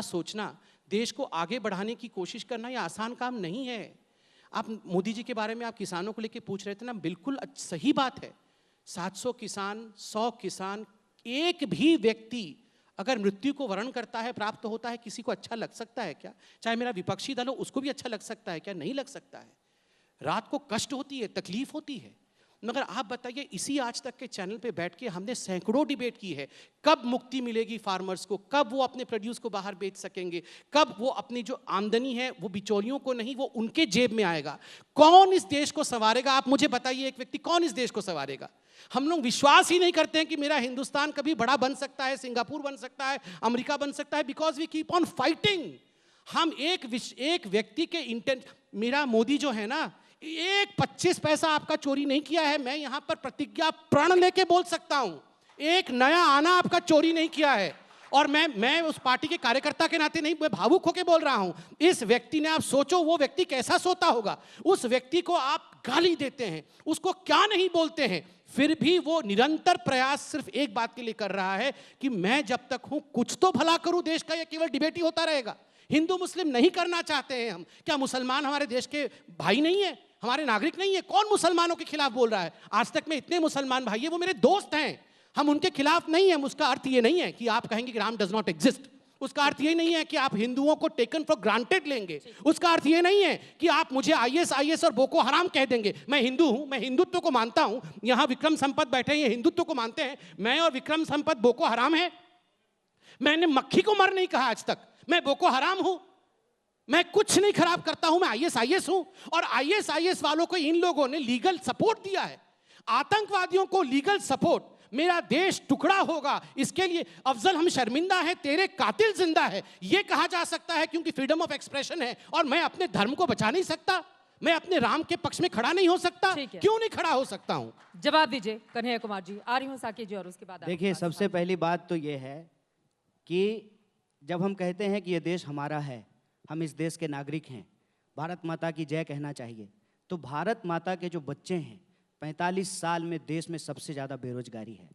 सोचना देश को आगे बढ़ाने की कोशिश करना ये आसान काम नहीं है। आप मोदी जी के बारे में आप किसानों को लेके पूछ रहे थे ना, बिल्कुल सही बात है। 700 किसान, 100 किसान, एक भी व्यक्ति अगर मृत्यु को वरण करता है, प्राप्त होता है, किसी को अच्छा लग सकता है क्या? चाहे मेरा विपक्षी दल हो, उसको भी अच्छा लग सकता है क्या? नहीं लग सकता है। रात को कष्ट होती है, तकलीफ होती है। मगर आप बताइए, इसी आज तक के चैनल पे बैठ के हमने सैकड़ों डिबेट की है, कब मुक्ति मिलेगी फार्मर्स को, कब वो अपने प्रोड्यूस को बाहर बेच सकेंगे, कब वो अपनी जो आमदनी है वो बिचौलियों को नहीं, वो उनके जेब में आएगा। कौन इस देश को संवारेगा? आप मुझे बताइए, एक व्यक्ति कौन इस देश को संवारेगा? हम लोग विश्वास ही नहीं करते हैं कि मेरा हिंदुस्तान कभी बड़ा बन सकता है, सिंगापुर बन सकता है, अमेरिका बन सकता है, because we keep on fighting. हम एक व्यक्ति के इंटेंट, मेरा मोदी जो है ना, एक 25 पैसा आपका चोरी नहीं किया है। मैं यहां पर प्रतिज्ञा प्रण लेके बोल सकता हूं, एक नया आना आपका चोरी नहीं किया है। और मैं उस पार्टी के कार्यकर्ता के नाते नहीं, मैं भावुक होकर बोल रहा हूं। इस व्यक्ति ने, आप सोचो वो व्यक्ति कैसा सोता होगा। उस व्यक्ति को आप गाली देते हैं, उसको क्या नहीं बोलते हैं, फिर भी वो निरंतर प्रयास सिर्फ एक बात के लिए कर रहा है कि मैं जब तक हूं कुछ तो भला करूं देश का। ये केवल डिबेट ही होता रहेगा। हिंदू मुस्लिम नहीं करना चाहते हैं हम। क्या मुसलमान हमारे देश के भाई नहीं है, हमारे नागरिक नहीं है? कौन मुसलमानों के खिलाफ बोल रहा है? आज तक में इतने मुसलमान भाई है, वो मेरे दोस्त हैं, हम उनके खिलाफ नहीं है। उसका अर्थ ये नहीं है कि आप कहेंगे कि राम डज नॉट एग्जिस्ट। उसका अर्थ ये नहीं है कि आप हिंदुओं को टेकन फॉर ग्रांटेड लेंगे। उसका अर्थ ये नहीं है कि आप मुझे आईएस और बोको हराम कह देंगे। मैं हिंदू हूं, मैं हिंदुत्व को मानता हूं। यहां विक्रम संपत बैठे हैं, ये हिंदुत्व को मानते हैं। मैं और विक्रम संपत बोको हराम है? मैंने मक्खी को मर नहीं कहा आज तक। मैं बोको हराम हूं? मैं कुछ नहीं खराब करता हूं। मैं आईएस हूं। और आईएस वालों को इन लोगों ने लीगल सपोर्ट दिया है, आतंकवादियों को लीगल सपोर्ट। मेरा देश टुकड़ा होगा, इसके लिए अफजल हम शर्मिंदा हैं, तेरे कातिल जिंदा है, यह कहा जा सकता है क्योंकि फ्रीडम ऑफ एक्सप्रेशन है। और मैं अपने धर्म को बचा नहीं सकता? मैं अपने राम के पक्ष में खड़ा नहीं हो सकता? क्यों नहीं खड़ा हो सकता हूं? जवाब दीजिए कन्हैया कुमार जी। आ रही हूं साकी जी और उसके बाद देखिए, सबसे पहली बात तो ये है कि जब हम कहते हैं कि ये देश हमारा है, हम इस देश के नागरिक हैं, भारत माता की जय कहना चाहिए, तो भारत माता के जो बच्चे हैं, 45 साल में देश में सबसे ज़्यादा बेरोजगारी है।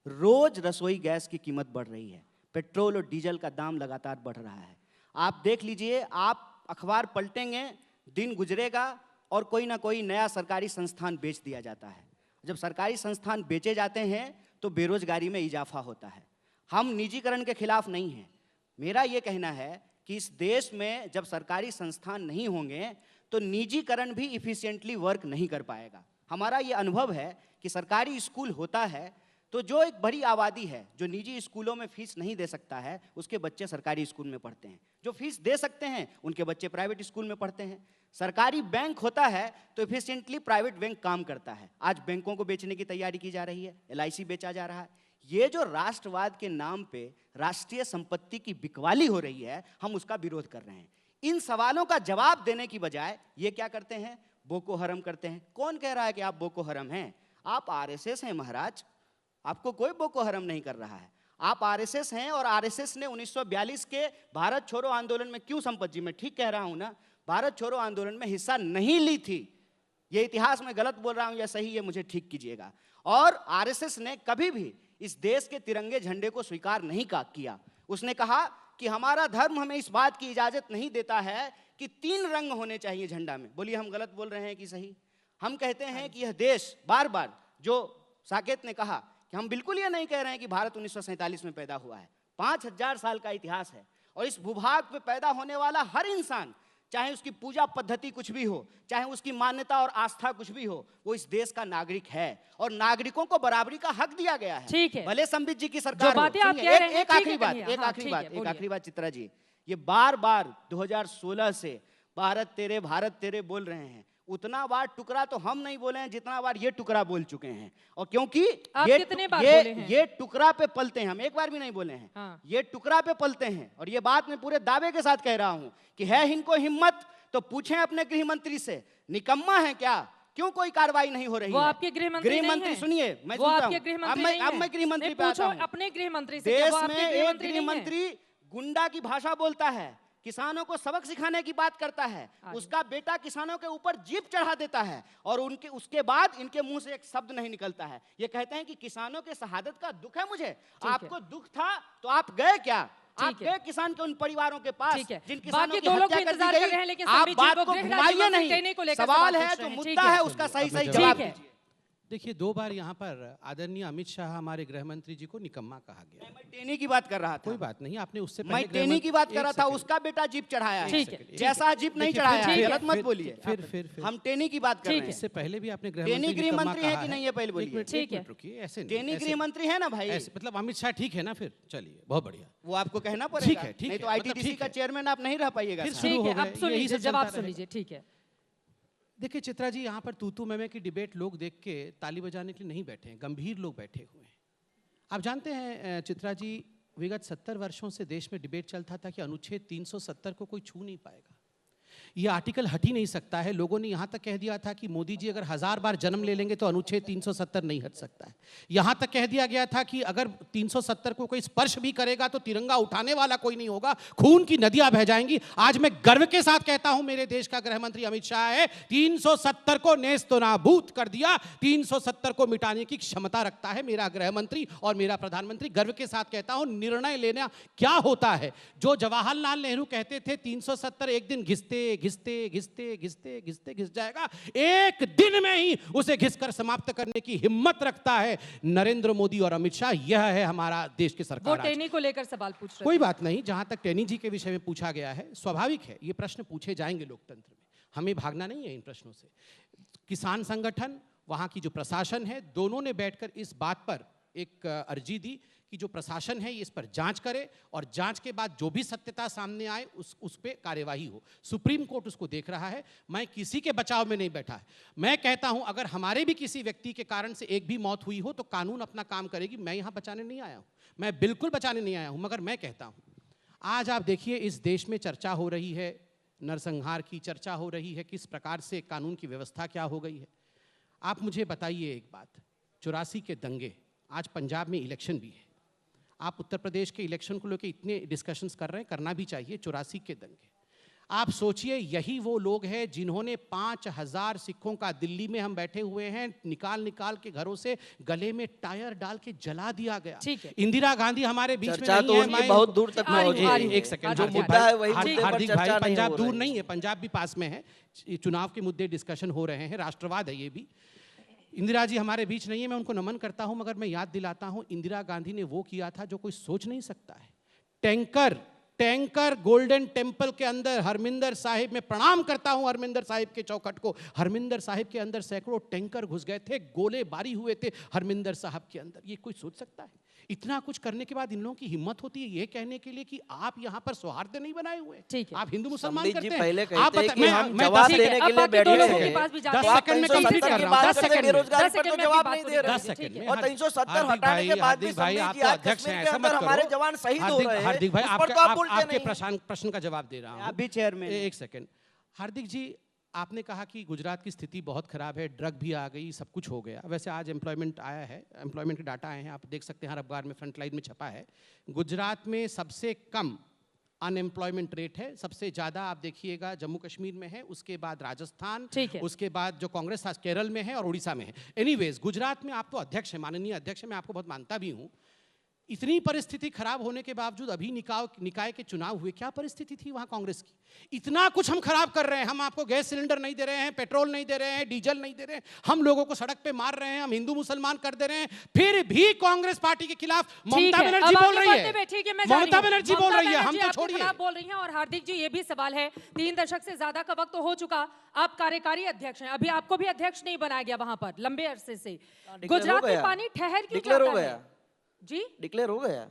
रोज रसोई गैस की कीमत बढ़ रही है, पेट्रोल और डीजल का दाम लगातार बढ़ रहा है। आप देख लीजिए, आप अखबार पलटेंगे, दिन गुजरेगा और कोई ना कोई नया सरकारी संस्थान बेच दिया जाता है। जब सरकारी संस्थान बेचे जाते हैं तो बेरोजगारी में इजाफा होता है। हम निजीकरण के खिलाफ नहीं हैं। मेरा ये कहना है कि इस देश में जब सरकारी संस्थान नहीं होंगे तो निजीकरण भी इफिशिएंटली वर्क नहीं कर पाएगा। हमारा ये अनुभव है कि सरकारी स्कूल होता है तो जो एक बड़ी आबादी है जो निजी स्कूलों में फीस नहीं दे सकता है, उसके बच्चे सरकारी स्कूल में पढ़ते हैं। जो फीस दे सकते हैं, उनके बच्चे प्राइवेट स्कूल में पढ़ते हैं। सरकारी बैंक होता है तो इफिशिएंटली प्राइवेट बैंक काम करता है। आज बैंकों को बेचने की तैयारी की जा रही है, LIC बेचा जा रहा है। ये जो राष्ट्रवाद के नाम पे राष्ट्रीय संपत्ति की बिकवाली हो रही है, हम उसका विरोध कर रहे हैं। इन सवालों का जवाब देने की बजाय ये क्या करते हैं, बोको हरम करते हैं। कौन कह रहा है कि आप बोको हरम हैं? आप RSS हैं महाराज, आपको कोई बोको हरम नहीं कर रहा है। आप RSS हैं और RSS ने 1942 के भारत छोड़ो आंदोलन में, क्यों संपत जी, मैं ठीक कह रहा हूं ना, भारत छोड़ो आंदोलन में हिस्सा नहीं ली थी। ये इतिहास में गलत बोल रहा हूं या सही, ये मुझे ठीक कीजिएगा। और RSS ने कभी भी इस देश के तिरंगे झंडे को स्वीकार नहीं किया। उसने कहा कि हमारा धर्म हमें इस बात की इजाजत नहीं देता है कि 3 रंग होने चाहिए झंडा में। बोलिए, हम गलत बोल रहे हैं कि सही? हम कहते हैं कि यह देश, बार बार जो साकेत ने कहा कि हम बिल्कुल ये नहीं कह रहे हैं कि भारत 1947 में पैदा हुआ है। 5000 साल का इतिहास है और इस भूभाग पे पैदा होने वाला हर इंसान, चाहे उसकी पूजा पद्धति कुछ भी हो, चाहे उसकी मान्यता और आस्था कुछ भी हो, वो इस देश का नागरिक है और नागरिकों को बराबरी का हक दिया गया है। ठीक है। भले संबित जी की सरकार हो। एक आखिरी बात चित्रा जी, ये बार बार 2016 से भारत तेरे बोल रहे हैं। उतना बार टुकड़ा तो हम नहीं बोले हैं जितना बार ये टुकड़ा बोल चुके हैं। और क्योंकि ये टुकड़ा पे पलते हैं, हम एक बार भी नहीं बोले हैं। हाँ। ये टुकड़ा पे पलते हैं और ये बात मैं पूरे दावे के साथ कह रहा हूं कि है इनको हिम्मत तो पूछें अपने गृह मंत्री से, निकम्मा है क्या, क्यों कोई कार्रवाई नहीं हो रही है? आपके गृह मंत्री सुनिए, मैं सुनता हूं। अब मैं गृह मंत्री पे आता हूं। अपने गृह मंत्री से। देश में एक गृह मंत्री गुंडा की भाषा बोलता है, किसानों को सबक सिखाने की बात करता है, उसका बेटा किसानों के ऊपर जीप चढ़ा देता है और उसके बाद इनके मुंह से एक शब्द नहीं निकलता है। ये कहते हैं कि किसानों के शहादत का दुख है मुझे। आपको दुख था तो आप गए क्या? आप ठीक है। गए किसान के उन परिवारों के पास ठीक है। जिन किसानों बाकी की दो लोग हत्या भी कर दी इंतजार कर गई। रहे हैं, लेकिन आप संबित जी बात को को गृह राज्य घुमाइए मंत्री नहीं, टेनी को लेकर सवाल सवाल है पूछ जो रहे हैं। मुद्दा ठीक है है। उसका सही सही ठीक जवाब है। दीजिए। देखिए, 2 बार यहाँ पर आदरणीय अमित शाह हमारे गृह मंत्री जी को निकम्मा कहा गया। मैं टेनी की बात कर रहा था। कोई बात नहीं, आपने उससे मैं पहले टेनी की बात कर रहा था, एक उसका बेटा जीप चढ़ाया है। ठीक है, ठीक है। जैसा जीप नहीं देखिए, चढ़ाया ठीक है, है। गलत मत बोलिए। फिर हम टेनी की बात कर ठीक रहे है। हैं। इससे पहले भी आपने गृह टेनी मंत्री गृह निकम्मा मंत्री है कहा कि नहीं है, पहले बोलिए। ठीक है। रुकिए, ऐसे नहीं, टेनी ऐसे- गृह मंत्री है ना भाई, ऐसे मतलब अमित शाह ठीक है ना? फिर चलिए, बहुत बढ़िया। वो आपको कहना पड़ेगा। ठीक है, ठीक नहीं तो है, मतलब आईटीडीसी ठीक का है। चेयरमैन आप नहीं रह पाइएगा फिर साहब। शुरू ठीक है, हो अब गए, सुन यही लीजिए, सब जवाब चलता सुन रहेगा। लीजिए। ठीक है। देखिए चित्रा जी, यहाँ पर तूतू मैमे की डिबेट लोग देख के ताली बजाने के लिए नहीं बैठे हैं, गंभीर लोग बैठे हुए हैं। आप जानते हैं चित्रा जी, विगत 70 वर्षों से देश में डिबेट चलता था कि अनुच्छेद 370 को कोई छू नहीं पाएगा, ये आर्टिकल हट ही नहीं सकता है। लोगों ने यहाँ तक कह दिया था कि मोदी जी अगर 1000 बार जन्म ले लेंगे तो अनुच्छेद 370 नहीं हट सकता है। यहाँ तक कह दिया गया था कि अगर 370 को कोई स्पर्श भी करेगा तो तिरंगा उठाने वाला कोई नहीं होगा, खून की नदियां बह जाएंगी। आज मैं गर्व के साथ कहता हूं, मेरे देश का गृह मंत्री अमित शाह है, 370 को नेस्तनाबूद कर दिया, 370 को मिटाने की क्षमता रखता है मेरा गृह मंत्री और मेरा प्रधानमंत्री। गर्व के साथ कहता हूं, निर्णय लेना क्या होता है। जो जवाहरलाल नेहरू कहते थे 370 एक दिन घिसते घिसते घिसते घिसते घिसते घिस जाएगा, एक दिन में ही उसे घिसकर समाप्त करने की हिम्मत रखता है नरेंद्र मोदी और अमित शाह। यह है हमारा देश की वो सरकार। आज टेनी को लेकर सवाल पूछ रहे कोई थे। बात नहीं, जहां तक टेनी जी के विषय में पूछा गया है, स्वाभाविक है ये प्रश्न पूछे जाएंगे लोकतंत्र में, हमें भागना नहीं है इन प्रश्नों से। किसान संगठन, वहां की जो प्रशासन है, दोनों ने बैठकर इस बात पर एक अर्जी दी कि जो प्रशासन है इस पर जांच करे और जांच के बाद जो भी सत्यता सामने आए उस पे कार्यवाही हो। सुप्रीम कोर्ट उसको देख रहा है। मैं किसी के बचाव में नहीं बैठा है। मैं कहता हूं अगर हमारे भी किसी व्यक्ति के कारण से एक भी मौत हुई हो तो कानून अपना काम करेगी। मैं यहां बचाने नहीं आया हूं, मैं बिल्कुल बचाने नहीं आया हूं। मगर मैं कहता हूं, आज आप देखिए इस देश में चर्चा हो रही है, नरसंहार की चर्चा हो रही है, किस प्रकार से कानून की व्यवस्था क्या हो गई है। आप मुझे बताइए एक बात, 84 के दंगे, आज पंजाब में इलेक्शन भी है, आप उत्तर प्रदेश के इलेक्शन को लेकर इतने डिस्कशंस कर रहे हैं, करना भी चाहिए। 84 के दंगे, आप सोचिए यही वो लोग हैं जिन्होंने 5000 सिखों का, दिल्ली में हम बैठे हुए हैं, निकाल निकाल के घरों से गले में टायर डाल के जला दिया गया। ठीक है। इंदिरा गांधी हमारे बीच में चर्चा नहीं तो है। उनकी मैं बहुत दूर तक आ रही पहुंच हूँ, आ रही गई। हूँ। एक सेकंड, जो हार्दिक मुद्दा भाई, है वही मुद्दे पर हार्दिक चर्चा भाई, नहीं पंजाब हो दूर रही। नहीं है, पंजाब भी पास में है, चुनाव के मुद्दे डिस्कशन हो रहे हैं, राष्ट्रवाद है ये भी। इंदिरा जी हमारे बीच नहीं है, मैं उनको नमन करता हूं, मगर मैं याद दिलाता हूं इंदिरा गांधी ने वो किया था जो कोई सोच नहीं सकता है। टैंकर गोल्डन टेम्पल के अंदर, हरमिंदर साहिब में प्रणाम करता हूं, हरमिंदर साहिब के चौखट को। हरमिंदर साहिब के अंदर सैकड़ों टैंकर घुस गए थे, गोले बारी हुए थे हरमिंदर साहब के अंदर। ये कोई सोच सकता है? इतना कुछ करने के बाद इन लोगों की हिम्मत होती है ये कहने के लिए कि आप यहाँ पर सौहार्द नहीं बनाए हुए, ठीक है। आप हिंदू मुसलमान संबित जी करते पहले हैं। कहते हैं कि हम मैं जवाब 10 देने के अब लिए बाकी बैठे दो लोगों हैं। के पास भी दस जाते हैं। सेकंड में तो कंप्लीट सत्तर कर की रहा हूं, बात 10 करते हैं, सेकंड में। बेरोजगारी 10 पर तो सेकंड में जवाब आपकी नहीं बात दे रहे। 10 सेकंड में। और 370 हार्दिक हटाने भाई, के बाद भी हार्दिक भाई, संबित आप जी तो आज अध्यक्ष कश्मीर हैं, के ऐसा अंदर मत हमारे करो। जवान शहीद हो रहे हैं, हार्दिक भाई, उस पर तो आप बोलते आपके नहीं। प्रश्न का जवाब दे रहा हूं। आप भी चेयरमैन हैं। एक सेकंड, हार्दिक जी, आपने कहा कि गुजरात की स्थिति बहुत खराब है, ड्रग भी आ गई, सब कुछ हो गया। वैसे आज एम्प्लॉयमेंट आया है, एम्प्लॉयमेंट के डाटा आए हैं, आप देख सकते हैं, हर अखबार में फ्रंटलाइन में छपा है। गुजरात में सबसे कम अनएम्प्लॉयमेंट रेट है, सबसे ज़्यादा आप देखिएगा जम्मू कश्मीर में है, उसके बाद राजस्थान, ठीक है। उसके बाद जो कांग्रेस था केरल में है और उड़ीसा में है। एनीवेज, गुजरात में आप तो अध्यक्ष हैं, माननीय अध्यक्ष हैं, मैं आपको बहुत मानता भी हूँ। इतनी परिस्थिति खराब होने के बावजूद अभी निकाय के चुनाव हुए, क्या परिस्थिति थी वहां कांग्रेस की? इतना कुछ हम खराब कर रहे हैं, हम आपको गैस सिलेंडर नहीं दे रहे हैं, पेट्रोल नहीं दे रहे हैं, डीजल नहीं दे रहे हैं, हम लोगों को सड़क पे मार रहे हैं, हम हिंदू मुसलमान कर दे रहे हैं, फिर भी कांग्रेस पार्टी के खिलाफ ममता है, बनर्जी अब बोल आगे रही बढ़ते हुए, है, ठीक है, मैं जा रही ममता हूँ। बनर्जी बोल ममता रही है, हम बनर्जी तो आपके छोड़िए। खिलाफ बोल रही हैं। और हार्दिक जी, ये भी सवाल है, 3 दशक से ज्यादा का वक्त तो हो चुका, आप कार्यकारी अध्यक्ष हैं, अभी आपको भी अध्यक्ष नहीं बनाया गया वहां पर लंबे अरसे से। declare गुजरात हो में गया। पानी ठहर क्यों Declare हो जाता गया। है? जी, डिक्लेयर हो गया।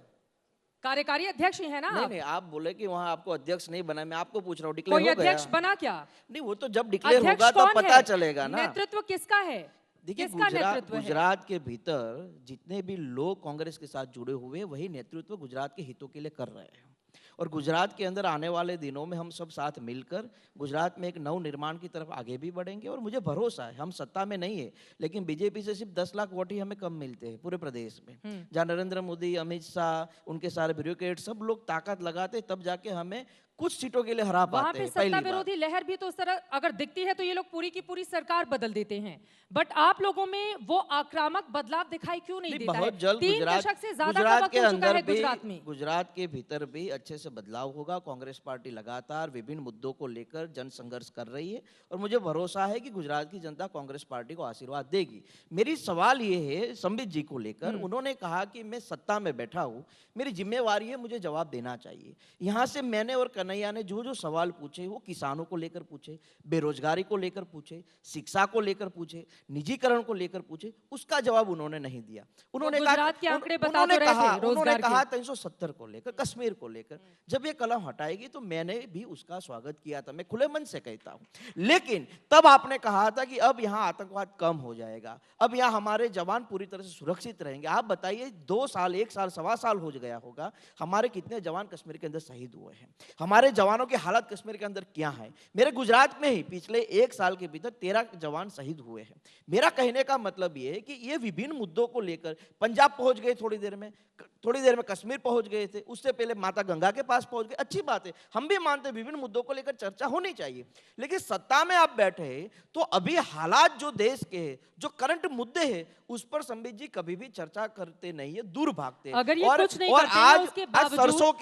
कार्यकारी अध्यक्ष ही है ना नहीं आप? नहीं, आप बोले कि वहाँ आपको अध्यक्ष नहीं बना, मैं आपको पूछ रहा हूँ डिक्लेयर कोई हो गया? अध्यक्ष बना क्या? नहीं, वो तो जब डिक्लेयर अध्यक्ष होगा तब कौन पता है? चलेगा ना। नेतृत्व किसका है? देखिए, किसका नेतृत्व है? गुजरात के भीतर जितने भी लोग कांग्रेस के साथ जुड़े हुए हैं, वही नेतृत्व गुजरात के हितों के लिए कर रहे हैं। और गुजरात के अंदर आने वाले दिनों में हम सब साथ मिलकर गुजरात में एक नव निर्माण की तरफ आगे भी बढ़ेंगे। और मुझे भरोसा है, हम सत्ता में नहीं है, लेकिन बीजेपी से सिर्फ 10 लाख वोट ही हमें कम मिलते हैं पूरे प्रदेश में। जहाँ नरेंद्र मोदी, अमित शाह, उनके सारे ब्यूरोक्रेट सब लोग ताकत लगाते, तब जाके हमें कुछ सीटों के लिए हरा वहां पाते पे हैं। सत्ता पहली बात। विरोधी लहर भी तो उस तरह अगर दिखती है तो ये लोग पूरी की पूरी सरकार बदल देते हैं, बट आप लोगों में वो आक्रामक बदलाव दिखाई क्यों नहीं देता है? बहुत जल्द 3 दशक से ज्यादा का गुजरात वक्त के हो चुका अंदर है भी, गुजरात में। गुजरात के भीतर भी अच्छे से बदलाव होगा। कांग्रेस पार्टी लगातार विभिन्न मुद्दों को लेकर जन संघर्ष कर रही है और मुझे भरोसा है कि गुजरात की जनता कांग्रेस पार्टी को आशीर्वाद देगी। मेरी सवाल ये है संबित जी को लेकर, उन्होंने कहा कि मैं सत्ता में बैठा हूँ, मेरी जिम्मेवारी है, मुझे जवाब देना चाहिए। यहाँ से मैंने और कन्हैया ने जो जो सवाल पूछे वो किसानों को लेकर पूछे, बेरोजगारी को लेकर पूछे, शिक्षा को लेकर पूछे, निजीकरण को लेकर पूछे, उसका जवाब उन्होंने नहीं दिया। उन्होंने गुजरात के आंकड़े बता तो रहे थे रोजगार कहा के। 370 को लेकर, कश्मीर को लेकर जब ये कलम हटाएगी तो मैंने भी उसका स्वागत किया था, मैं खुले मन से कहता हूं। लेकिन तब आपने कहा था कि अब यहाँ आतंकवाद कम हो जाएगा, अब यहाँ हमारे जवान पूरी तरह से सुरक्षित रहेंगे। आप बताइए 2 साल, 1 साल, सवा साल हो गया होगा, हमारे कितने जवान कश्मीर के अंदर शहीद हुए हैं, हमारे जवानों की हालत कश्मीर के अंदर क्या है। मेरे गुजरात में ही पिछले 1 साल के भीतर 13 जवान शहीद हुए हैं। मेरा कहने का मतलब ये है कि ये विभिन्न मुद्दों को लेकर पंजाब पहुंच गए, थोड़ी देर में कश्मीर पहुंच गए थे, उससे पहले माता गंगा के पास पहुंच गए। अच्छी बात है, हम भी मानते हैं विभिन्न मुद्दों को लेकर चर्चा होनी चाहिए, लेकिन सत्ता में आप बैठे हैं तो अभी हालात जो देश के हैं, जो करंट मुद्दे हैं, उस पर संबित जी कभी भी चर्चा करते नहीं है, दूर भागते हैं। अगर ये कुछ नहीं और करते हैं, उसके आज बावजूद सरसों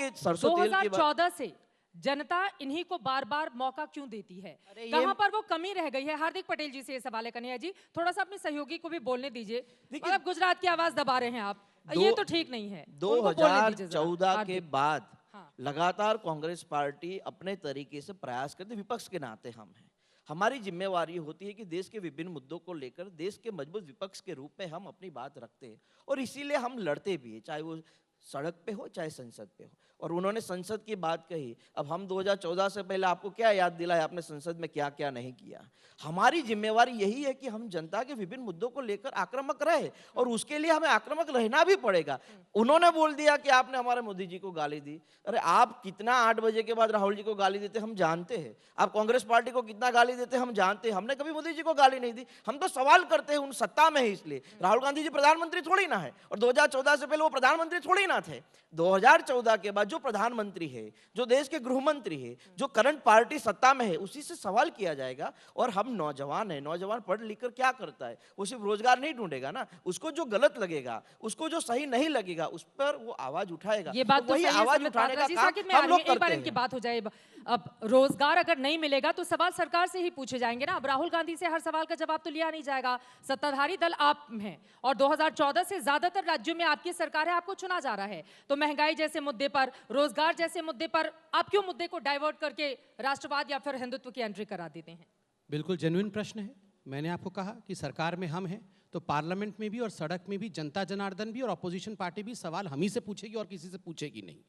तेल की 2014 से जनता इन्हीं को बार बार मौका क्यों देती है? कहां पर वो कमी रह गई है? हार्दिक पटेल जी से ये सवाल है। कन्हैया जी थोड़ा सा अपने सहयोगी को भी बोलने दीजिए, मतलब गुजरात की आवाज दबा रहे हैं आप, ये तो ठीक नहीं है। उनको बोलने दीजिए जरा। 2014 के बाद हाँ। लगातार कांग्रेस पार्टी अपने तरीके से प्रयास करती, विपक्ष के नाते हम हैं, हमारी जिम्मेवारी होती है कि देश के विभिन्न मुद्दों को लेकर देश के मजबूत विपक्ष के रूप में हम अपनी बात रखते हैं और इसीलिए हम लड़ते भी हैं, चाहे वो सड़क पे हो चाहे संसद पे हो। और उन्होंने संसद की बात कही, अब हम 2014 से पहले आपको क्या याद दिलाया आपने संसद में क्या क्या नहीं किया। हमारी जिम्मेवारी यही है कि हम जनता के विभिन्न मुद्दों को लेकर आक्रामक रहे और उसके लिए हमें आक्रामक रहना भी पड़ेगा। उन्होंने बोल दिया कि आपने हमारे मोदी जी को गाली दी, अरे आप कितना 8 बजे के बाद राहुल जी को गाली देते हम जानते हैं, आप कांग्रेस पार्टी को कितना गाली देते हम जानते हैं, हमने कभी मोदी जी को गाली नहीं दी। हम तो सवाल करते हैं उन सत्ता में है इसलिए, राहुल गांधी जी प्रधानमंत्री थोड़ी ना है और 2014 से पहले वो प्रधानमंत्री थोड़ी ना थे। 2014 के बाद जो प्रधानमंत्री है, जो देश के गृह मंत्री है, जो करंट पार्टी सत्ता में है, उसी से सवाल किया जाएगा। और हम नौजवान है, नौजवान पढ़ लिख कर क्या करता है, वो सिर्फ रोजगार नहीं ढूंढेगा ना, उसको जो गलत लगेगा, उसको जो सही नहीं लगेगा उस पर वो आवाज उठाएगा। ये बात तो वही सही है, आवाज संबित उठाने का पात्रा जी, काम साकिब, मैं हम लोग एक बार करते इनकी हैं। बात हो जाए। अब रोजगार अगर नहीं मिलेगा तो सवाल सरकार से ही पूछे जाएंगे ना। अब राहुल गांधी से हर सवाल का जवाब तो लिया नहीं जाएगा, सत्ताधारी दल आप हैं और 2014 से ज्यादातर राज्यों में आपकी सरकार है, आपको चुना जा रहा है, तो महंगाई जैसे मुद्दे पर, रोजगार जैसे मुद्दे पर आप क्यों मुद्दे को डाइवर्ट करके राष्ट्रवाद या फिर हिंदुत्व की एंट्री करा देते हैं? बिल्कुल जेन्युइन प्रश्न है। मैंने आपको कहा कि सरकार में हम हैं तो पार्लियामेंट में भी और सड़क में भी जनता जनार्दन भी और अपोजिशन पार्टी भी सवाल हम ही से पूछेगी और किसी से पूछेगी नहीं।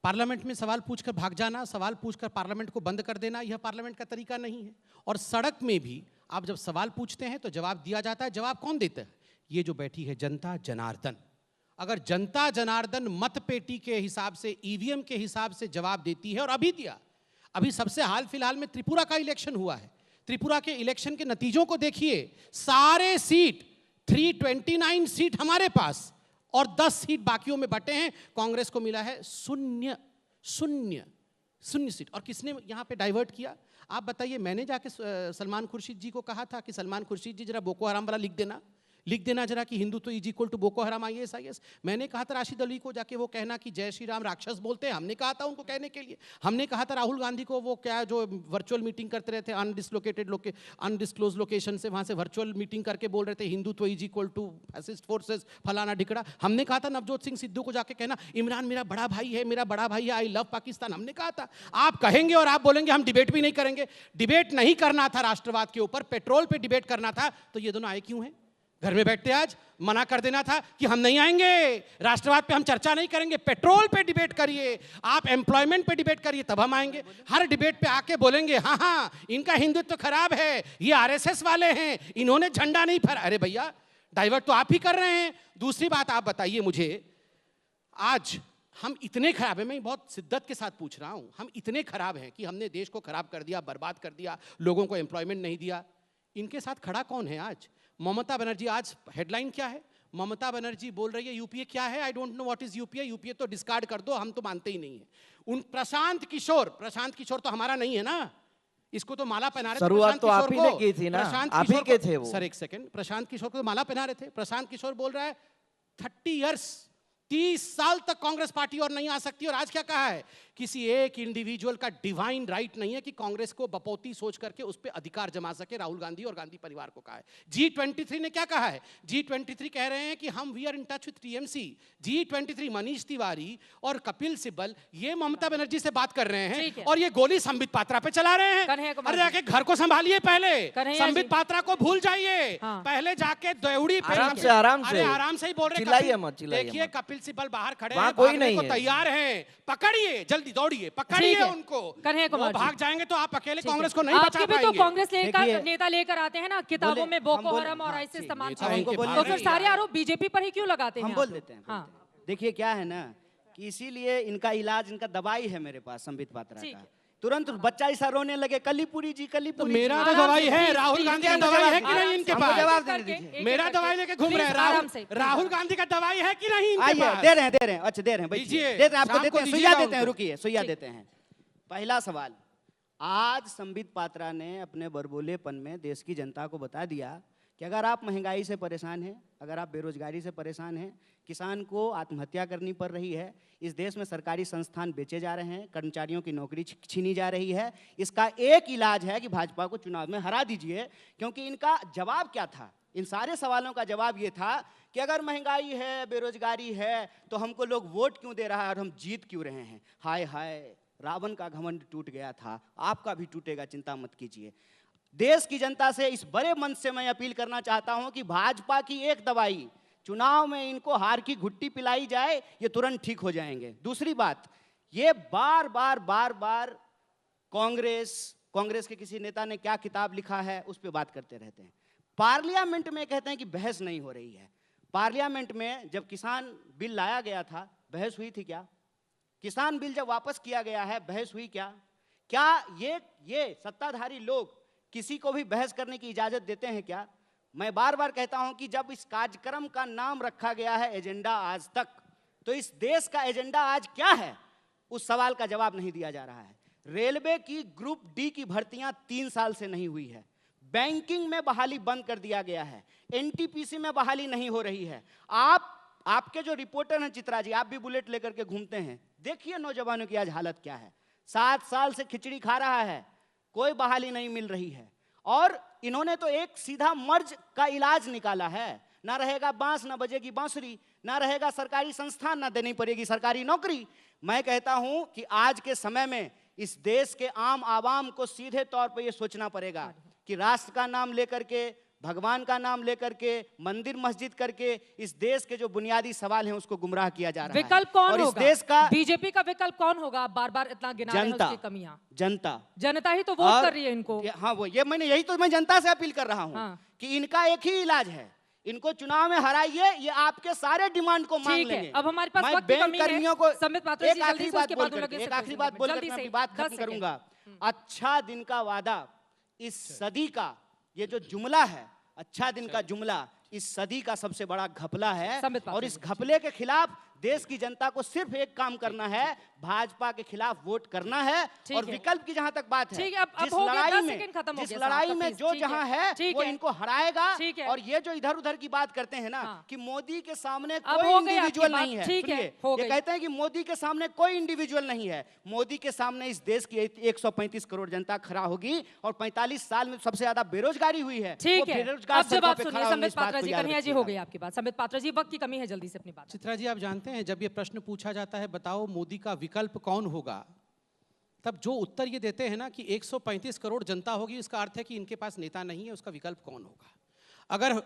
पार्लियामेंट में सवाल पूछकर भाग जाना, सवाल पूछकर पार्लियामेंट को बंद कर देना, यह पार्लियामेंट का तरीका नहीं है। और सड़क में भी आप जब सवाल पूछते हैं तो जवाब दिया जाता है। जवाब कौन देता है? ये जो बैठी है जनता जनार्दन। अगर जनता जनार्दन मत पेटी के हिसाब से, ईवीएम के हिसाब से जवाब देती है, और अभी दिया, अभी सबसे हाल फिलहाल में त्रिपुरा का इलेक्शन हुआ है, त्रिपुरा के इलेक्शन के नतीजों को देखिए, सारे सीट 329 सीट हमारे पास और 10 सीट बाकियों में बटे हैं। कांग्रेस को मिला है शून्य सीट। और किसने यहां पे डाइवर्ट किया? आप बताइए। मैंने जाके सलमान खुर्शीद जी को कहा था कि सलमान खुर्शीद जी जरा बोको हराम वाला लिख देना जरा कि Hindutva is equal to Boko Haram IAS। मैंने कहा था राशिद अली को जाके वो कहना कि जय श्री राम राक्षस बोलते हैं, हमने कहा था उनको कहने के लिए। हमने कहा था राहुल गांधी को वो क्या जो वर्चुअल मीटिंग करते रहते अनडिस्क्लोज लोकेशन से, वहां से वर्चुअल मीटिंग करके बोल रहे थे Hindutva is equal to fascist forces फलाना ढिकड़ा। हमने कहा था नवजोत सिंह सिद्धू को जाके कहना इमरान मेरा बड़ा भाई है, आई लव पाकिस्तान, हमने कहा था। आप कहेंगे और आप बोलेंगे हम डिबेट भी नहीं करेंगे। डिबेट नहीं करना था राष्ट्रवाद के ऊपर, पेट्रोल पे डिबेट करना था, तो ये दोनों आए क्यों हैं? घर में बैठते आज मना कर देना था कि हम नहीं आएंगे, राष्ट्रवाद पे हम चर्चा नहीं करेंगे, पेट्रोल पे डिबेट करिए, आप एम्प्लॉयमेंट पे डिबेट करिए, तब हम आएंगे। हर डिबेट पे आके बोलेंगे हाँ इनका हिंदुत्व खराब है, ये RSS वाले हैं, इन्होंने झंडा नहीं फहराया। अरे भैया डाइवर्ट तो आप ही कर रहे हैं। दूसरी बात आप बताइए मुझे, आज हम इतने खराब हैं, मैं बहुत शिद्दत के साथ पूछ रहा हूं, हम इतने खराब हैं कि हमने देश को खराब कर दिया, बर्बाद कर दिया, लोगों को एम्प्लॉयमेंट नहीं दिया। इनके साथ खड़ा कौन है आज? ममता बनर्जी। आज हेडलाइन क्या है? ममता बनर्जी बोल रही है यूपीए क्या है, I don't know what is UPA, UPA तो डिस्कार्ड कर दो, हम तो मानते ही नहीं है। उन प्रशांत किशोर तो हमारा नहीं है ना, इसको तो माला पहना रहे थे शुरुआत प्रशांत तो आप किशोर ही ने को। की थी ना, प्रशांत आप ही किशोर के को- थे वो। सर एक सेकंड, प्रशांत किशोर को तो माला पहना रहे थे। प्रशांत किशोर बोल रहा है 30 इयर्स 30 साल तक कांग्रेस पार्टी और नहीं आ सकती, और आज क्या कहा है, किसी एक इंडिविजुअल का डिवाइन राइट नहीं है कि कांग्रेस को बपौती सोच करके उस पर अधिकार जमा सके। राहुल गांधी और गांधी परिवार को कहा है। G23 ने क्या कहा है, G23 कह रहे हैं कि हम we are in touch with TMC. G23 Manish Tiwari और कपिल सिब्बल ये ममता बनर्जी से बात कर रहे ठीक है। हैं और ये गोली संबित पात्रा पे चला रहे कन्हैया हैं। कुमार अरे जाके घर को संभालिए पहले, कन्हैया संबित जी। पात्रा को भूल जाइए, हाँ। पहले जाके देवड़ी पे आराम से, आराम अरे से। आराम से ही बोल रहे चिल्लाइए कपिल- मत, चिल्लाइए देखिए मत। कपिल सिब्बल बाहर खड़े वहाँ हैं, कोई भागने नहीं को है। तैयार हैं, पकड़िए जल्दी दौड़िए, ठीक पकड़िए है। उनको। कन्हैया वो कुमार जी। भाग जाएंगे तो आप अकेले ठीक है। कांग्रेस को नहीं बचा आपके भी तो पाएंगे। कांग्रेस देखिए- नेता लेकर आते हैं ना किताबों बोले- में हम बोको बोले- हराम और हाँ, ऐसे ठीक, तमाम ये चीजें। हमको बोलने तो नहीं फिर सारे आरोप बीजेपी पर ही क्यों लगाते हैं हम आप? बोल देते हैं हाँ देखिए क्या है ना कि इसीलिए इनका इलाज, इनका दवाई है मेरे पास संबित पात्रा ठीक का। है। तुरंत बच्चा ऐसा रोने लगे कलीपुरी जी तो कलीपुरी मेरा जी। तो आराम दवाई से, है, प्लीज, राहुल प्लीज, गांधी का प्लीज, दवाई है कि आराम नहीं से, इनके हमको पास? जवाब देने करके, दीजिए। एक मेरा एक दवाई करके। लेके घूम रहे हैं। प्लीज, आराम से, प्लीज, राहुल आराम से। गांधी का दवाई है कि नहीं इनके आइए पास? दे रहे हैं अच्छा दे रहे हैं, बैठिए। दीजिए, दे रहे हैं आपको, शाम देते को हैं, सुइया दीजिएगा देते हैं, उनको। रुकिए सुइया ठीक। देते हैं। पहला सवाल, आज संबित पात्रा ने अपने बरबोलेपन में देश की जनता को बता दिया कि अगर आप महंगाई से परेशान हैं, अगर आप बेरोजगारी से परेशान हैं, किसान को आत्महत्या करनी पड़ रही है, इस देश में सरकारी संस्थान बेचे जा रहे हैं, कर्मचारियों की नौकरी छीनी जा रही है, इसका एक इलाज है कि भाजपा को चुनाव में हरा दीजिए। क्योंकि इनका जवाब क्या था, इन सारे सवालों का जवाब ये था कि अगर महंगाई है, बेरोजगारी है, तो हमको लोग वोट क्यों दे रहा है और हम जीत क्यों रहे हैं। हाय हाय, रावण का घमंड टूट गया था, आपका भी टूटेगा, चिंता मत कीजिए। देश की जनता से इस बड़े मंच से मैं अपील करना चाहता हूं कि भाजपा की एक दवाई, चुनाव में इनको हार की घुट्टी पिलाई जाए, ये तुरंत ठीक हो जाएंगे। दूसरी बात, ये बार बार कांग्रेस के किसी नेता ने क्या किताब लिखा है उस पर बात करते रहते हैं। पार्लियामेंट में कहते हैं कि बहस नहीं हो रही है। पार्लियामेंट में जब किसान बिल लाया गया था, बहस हुई थी क्या? किसान बिल जब वापस किया गया है, बहस हुई क्या? क्या ये सत्ताधारी लोग किसी को भी बहस करने की इजाजत देते हैं क्या? मैं बार बार कहता हूं कि जब इस कार्यक्रम का नाम रखा गया है एजेंडा आज तक, तो इस देश का एजेंडा आज क्या है, उस सवाल का जवाब नहीं दिया जा रहा है। रेलवे की ग्रुप डी की भर्तियां 3 साल से नहीं हुई है, बैंकिंग में बहाली बंद कर दिया गया है, एनटीपीसी में बहाली नहीं हो रही है। आपके जो रिपोर्टर हैं चित्रा जी, आप भी बुलेट लेकर के घूमते हैं, देखिए नौजवानों की आज हालत क्या है। 7 साल से खिचड़ी खा रहा है, कोई बहाली नहीं मिल रही है। और इन्होंने तो एक सीधा मर्ज का इलाज निकाला है, ना रहेगा बांस ना बजेगी बांसुरी, ना रहेगा सरकारी संस्थान ना देनी पड़ेगी सरकारी नौकरी। मैं कहता हूं कि आज के समय में इस देश के आम आवाम को सीधे तौर पर यह सोचना पड़ेगा कि राष्ट्र का नाम लेकर के, भगवान का नाम लेकर के, मंदिर मस्जिद करके इस देश के जो बुनियादी सवाल हैं उसको गुमराह किया जा रहा है। विकल्प कौन और होगा? इस देश का बीजेपी का विकल्प कौन होगा? आप बार-बार इतना गिना रहे हैं जनता, उसकी कमियां। जनता ही तो वोट कर रही है इनको। हाँ, वो ये यही तो मैं जनता से अपील कर रहा हूँ हाँ। कि इनका एक ही इलाज है, इनको चुनाव में हराइए, ये आपके सारे डिमांड को मांग ठीक है, लेंगे। अब हमारे पास मैं वक्त की बैंक कमी है। कर्मियों को संबित पात्रा जी, एक जल्दी आखिरी से बात उसके बोल बाद करके, लगे एक से आखिरी कुछ बात मिनट बोल में। करके जल्दी मैं से, अपनी बात 10 खत्म सेकंड। करूंगा। अच्छा दिन का वादा, इस सदी का ये जो जुमला है, अच्छा दिन का जुमला इस सदी का सबसे बड़ा घपला है। संबित पात्रा और इस जी। घपले के खिलाफ देश की जनता को सिर्फ एक काम करना है, भाजपा के खिलाफ वोट करना है। ठीक और है। विकल्प की जहां तक बात है, ठीक है, अब जिस हो गया, लड़ाई 10 में सेकंड खत्म हो जिस गया लड़ाई साहब, में प्लीज, जो ठीक जहां है, है ठीक वो है। इनको हराएगा। ठीक है। और ये जो इधर उधर की बात करते हैं ना हाँ। कि मोदी के सामने अब कोई हो गई आपकी इंडिविजुअल बात, नहीं है, ठीक है, सुनिए, हो ये गई। कहते हैं कि मोदी के सामने कोई इंडिविजुअल नहीं है। मोदी के सामने इस देश की 135 करोड़ जनता खड़ा होगी और 45 साल में सबसे ज्यादा बेरोजगारी हुई है। ठीक वो है, बेरोजगार अब जब सड़कों आप पे सुनिए खड़ा होंगे, संबित इस बात पात्रा को जी, याद कन्हैया जी, रखिएगा। हो गई आपकी बात। संबित पात्रा जी, वक्त की कमी है, जल्दी से अपनी बात। चित्रा जी, आप जानते हैं जब ये प्रश्न पूछा जाता है बताओ मोदी का विकल्प कौन होगा, तब जो उत्तर ये देते हैं ना कि 135 करोड़ जनता होगी, इसका अर्थ है कि इनके पास नेता नहीं है, उसका विकल्प कौन होगा।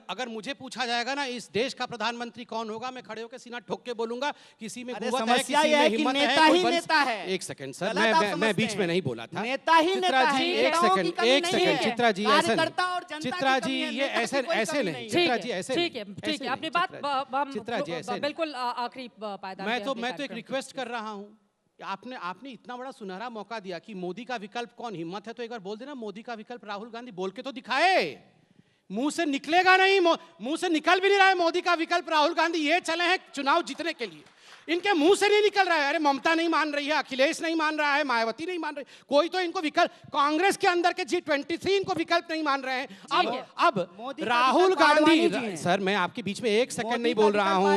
अगर मुझे पूछा जाएगा ना इस देश का प्रधानमंत्री कौन होगा, मैं खड़े होकर सीना ठोक के बोलूंगा किसी में अरे कुव्वत है, समस्या किसी ये में है कि हिम्मत नेता है, ही कोई नेता है। एक सेकंड सर, गलत आप मैं समझते बीच में हैं। नहीं बोला था। नेता ही चित्रा नेता जी, है, एक नेताओं की सेकंड, कमी एक नहीं सेकंड, है। चित्रा जी ऐसे कार्यकर्ता और नहीं, जनता की चित्रा कमी जी है, ये नेता की ऐसे कोई ऐसे कमी नहीं, नहीं है। चित्रा जी ऐसे ठीक नहीं, है, ठीक ऐसे है, अपनी नहीं, बात चित्रा जी, चित्रा जी ऐसे नहीं। बिल्कुल आखिरी पायदान पे मैं अपने तो एक कार्यक्रम की। रिक्वेस्ट कर रहा हूं, आपने इतना बड़ा सुनहरा मौका दिया कि मोदी का विकल्प कौन, हिम्मत है तो एक बार बोल देना मोदी का विकल्प राहुल गांधी, बोल के तो दिखाए। मुंह से निकलेगा नहीं, मुंह से निकल भी नहीं रहा है मोदी का विकल्प। राहुल गांधी ये चले हैं चुनाव जीतने के लिए, इनके मुंह से नहीं निकल रहा है। अरे ममता नहीं मान रही है, अखिलेश नहीं मान रहा है, मायावती नहीं मान रही, कोई तो इनको विकल्प, कांग्रेस के अंदर के G23 इनको विकल्प नहीं मान रहे हैं। अब राहुल गांधी, सर मैं आपके बीच में एक सेकंड नहीं बोल रहा हूं।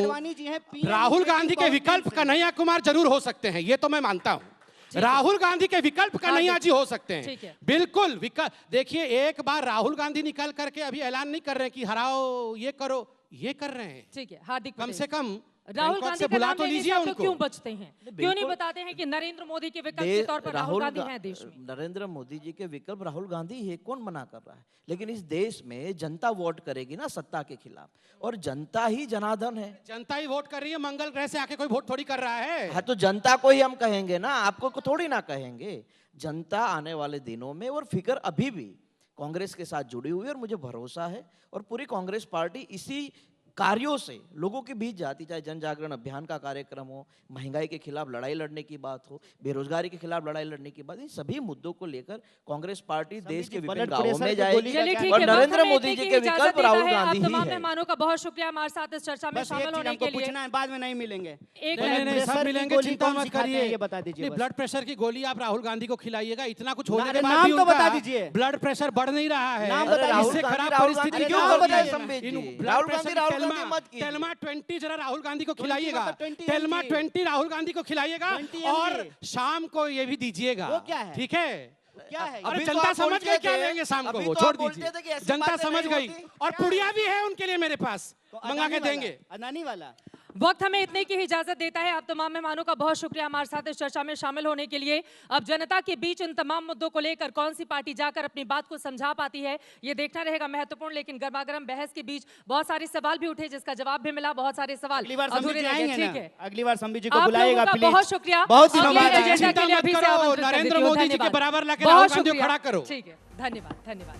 राहुल गांधी के विकल्प कन्हैया कुमार जरूर हो सकते हैं, ये तो मैं मानता हूं। राहुल गांधी के विकल्प कन्हैया जी हो सकते हैं, बिल्कुल विकल्प। देखिए एक बार राहुल गांधी निकल करके अभी ऐलान नहीं कर रहे हैं कि हराओ ये करो, ये कर रहे हैं। ठीक है, हार्दिक कम से कम राहुल गांधी का नाम लेने से आप लोग क्यों बचते हैं? क्यों नहीं बताते हैं कि नरेंद्र मोदी के विकल्प के तौर पर राहुल गांधी हैं देश में? नरेंद्र मोदी जी के विकल्प राहुल गांधी है, कौन मना कर रहा है? लेकिन इस देश में जनता वोट करेगी ना सत्ता के खिलाफ, और जनता ही जनार्दन है। जनता ही वोट कर रही है, मंगल ग्रह से आके कोई वोट थोड़ी कर रहा है। हाँ तो जनता को ही हम कहेंगे ना, आपको थोड़ी ना कहेंगे। जनता आने वाले दिनों में, और फिक्र अभी भी कांग्रेस के साथ जुड़ी हुई है, और मुझे भरोसा है और पूरी कांग्रेस पार्टी इसी कार्यों से लोगों के बीच जाती, चाहे जन जागरण अभियान का कार्यक्रम हो, महंगाई के खिलाफ लड़ाई लड़ने की बात हो, बेरोजगारी के खिलाफ लड़ाई लड़ने की बात, इन सभी मुद्दों को लेकर कांग्रेस पार्टी देश के विभिन्न गांवों में जाएगी, और नरेंद्र मोदी जी के विकल्प राहुल गांधी ही है। मेहमानों का बहुत शुक्रिया हमारे साथ इस चर्चा में शामिल होने के लिए। बाद में नहीं मिलेंगे, नहीं सब मिलेंगे, चिंता मत करिए। ये बता दीजिए, ब्लड प्रेशर की गोली आप राहुल गांधी को खिलाइएगा, इतना कुछ होने के बाद नाम भी तो बता उनका दीजिए। ब्लड प्रेशर बढ़ नहीं रहा है। इससे खराब परिस्थिति क्यों हो रही है? राहुल गांधी मत कीजिए। टेल्मा 20 जरा राहुल गांधी को खिलाइएगा, 20 टेल्मा 20 राहुल गांधी को खिलाइएगा, 20 और शाम को ये भी दीजिएगा। वो क्या है? ठीक है? क्या है? अरे जनता समझ गई क्या लेंगे शाम को, वो छोड़ दीजिए, जनता समझ गई। और पुड़िया भी है उनके लिए मेरे पास, मंगा के देंगे। अदानी वाला वक्त हमें इतने की ही इजाजत देता है। आप तमाम मेहमानों का बहुत शुक्रिया हमारे साथ इस चर्चा में शामिल होने के लिए। अब जनता के बीच इन तमाम मुद्दों को लेकर कौन सी पार्टी जाकर अपनी बात को समझा पाती है, ये देखना रहेगा महत्वपूर्ण। लेकिन गर्मागर्म बहस के बीच बहुत सारे सवाल भी उठे, जिसका जवाब भी मिला, बहुत सारे सवाल अधूरे रह गए। ठीक है, अगली बार संबित जी को आप बुलाइएगा लोगों का प्लीज। बहुत शुक्रिया। बहुत दिनों बाद अगले एजेंडा के लिए अभी से आमंत्रित कर देती नरेंद्र हूं। मोदी जी के धन्यवाद। बराबर लाके बहुत राहुल गांधी को शुक्रिया। खड़ा करो। ठीक है, धन्यवाद धन्यवाद।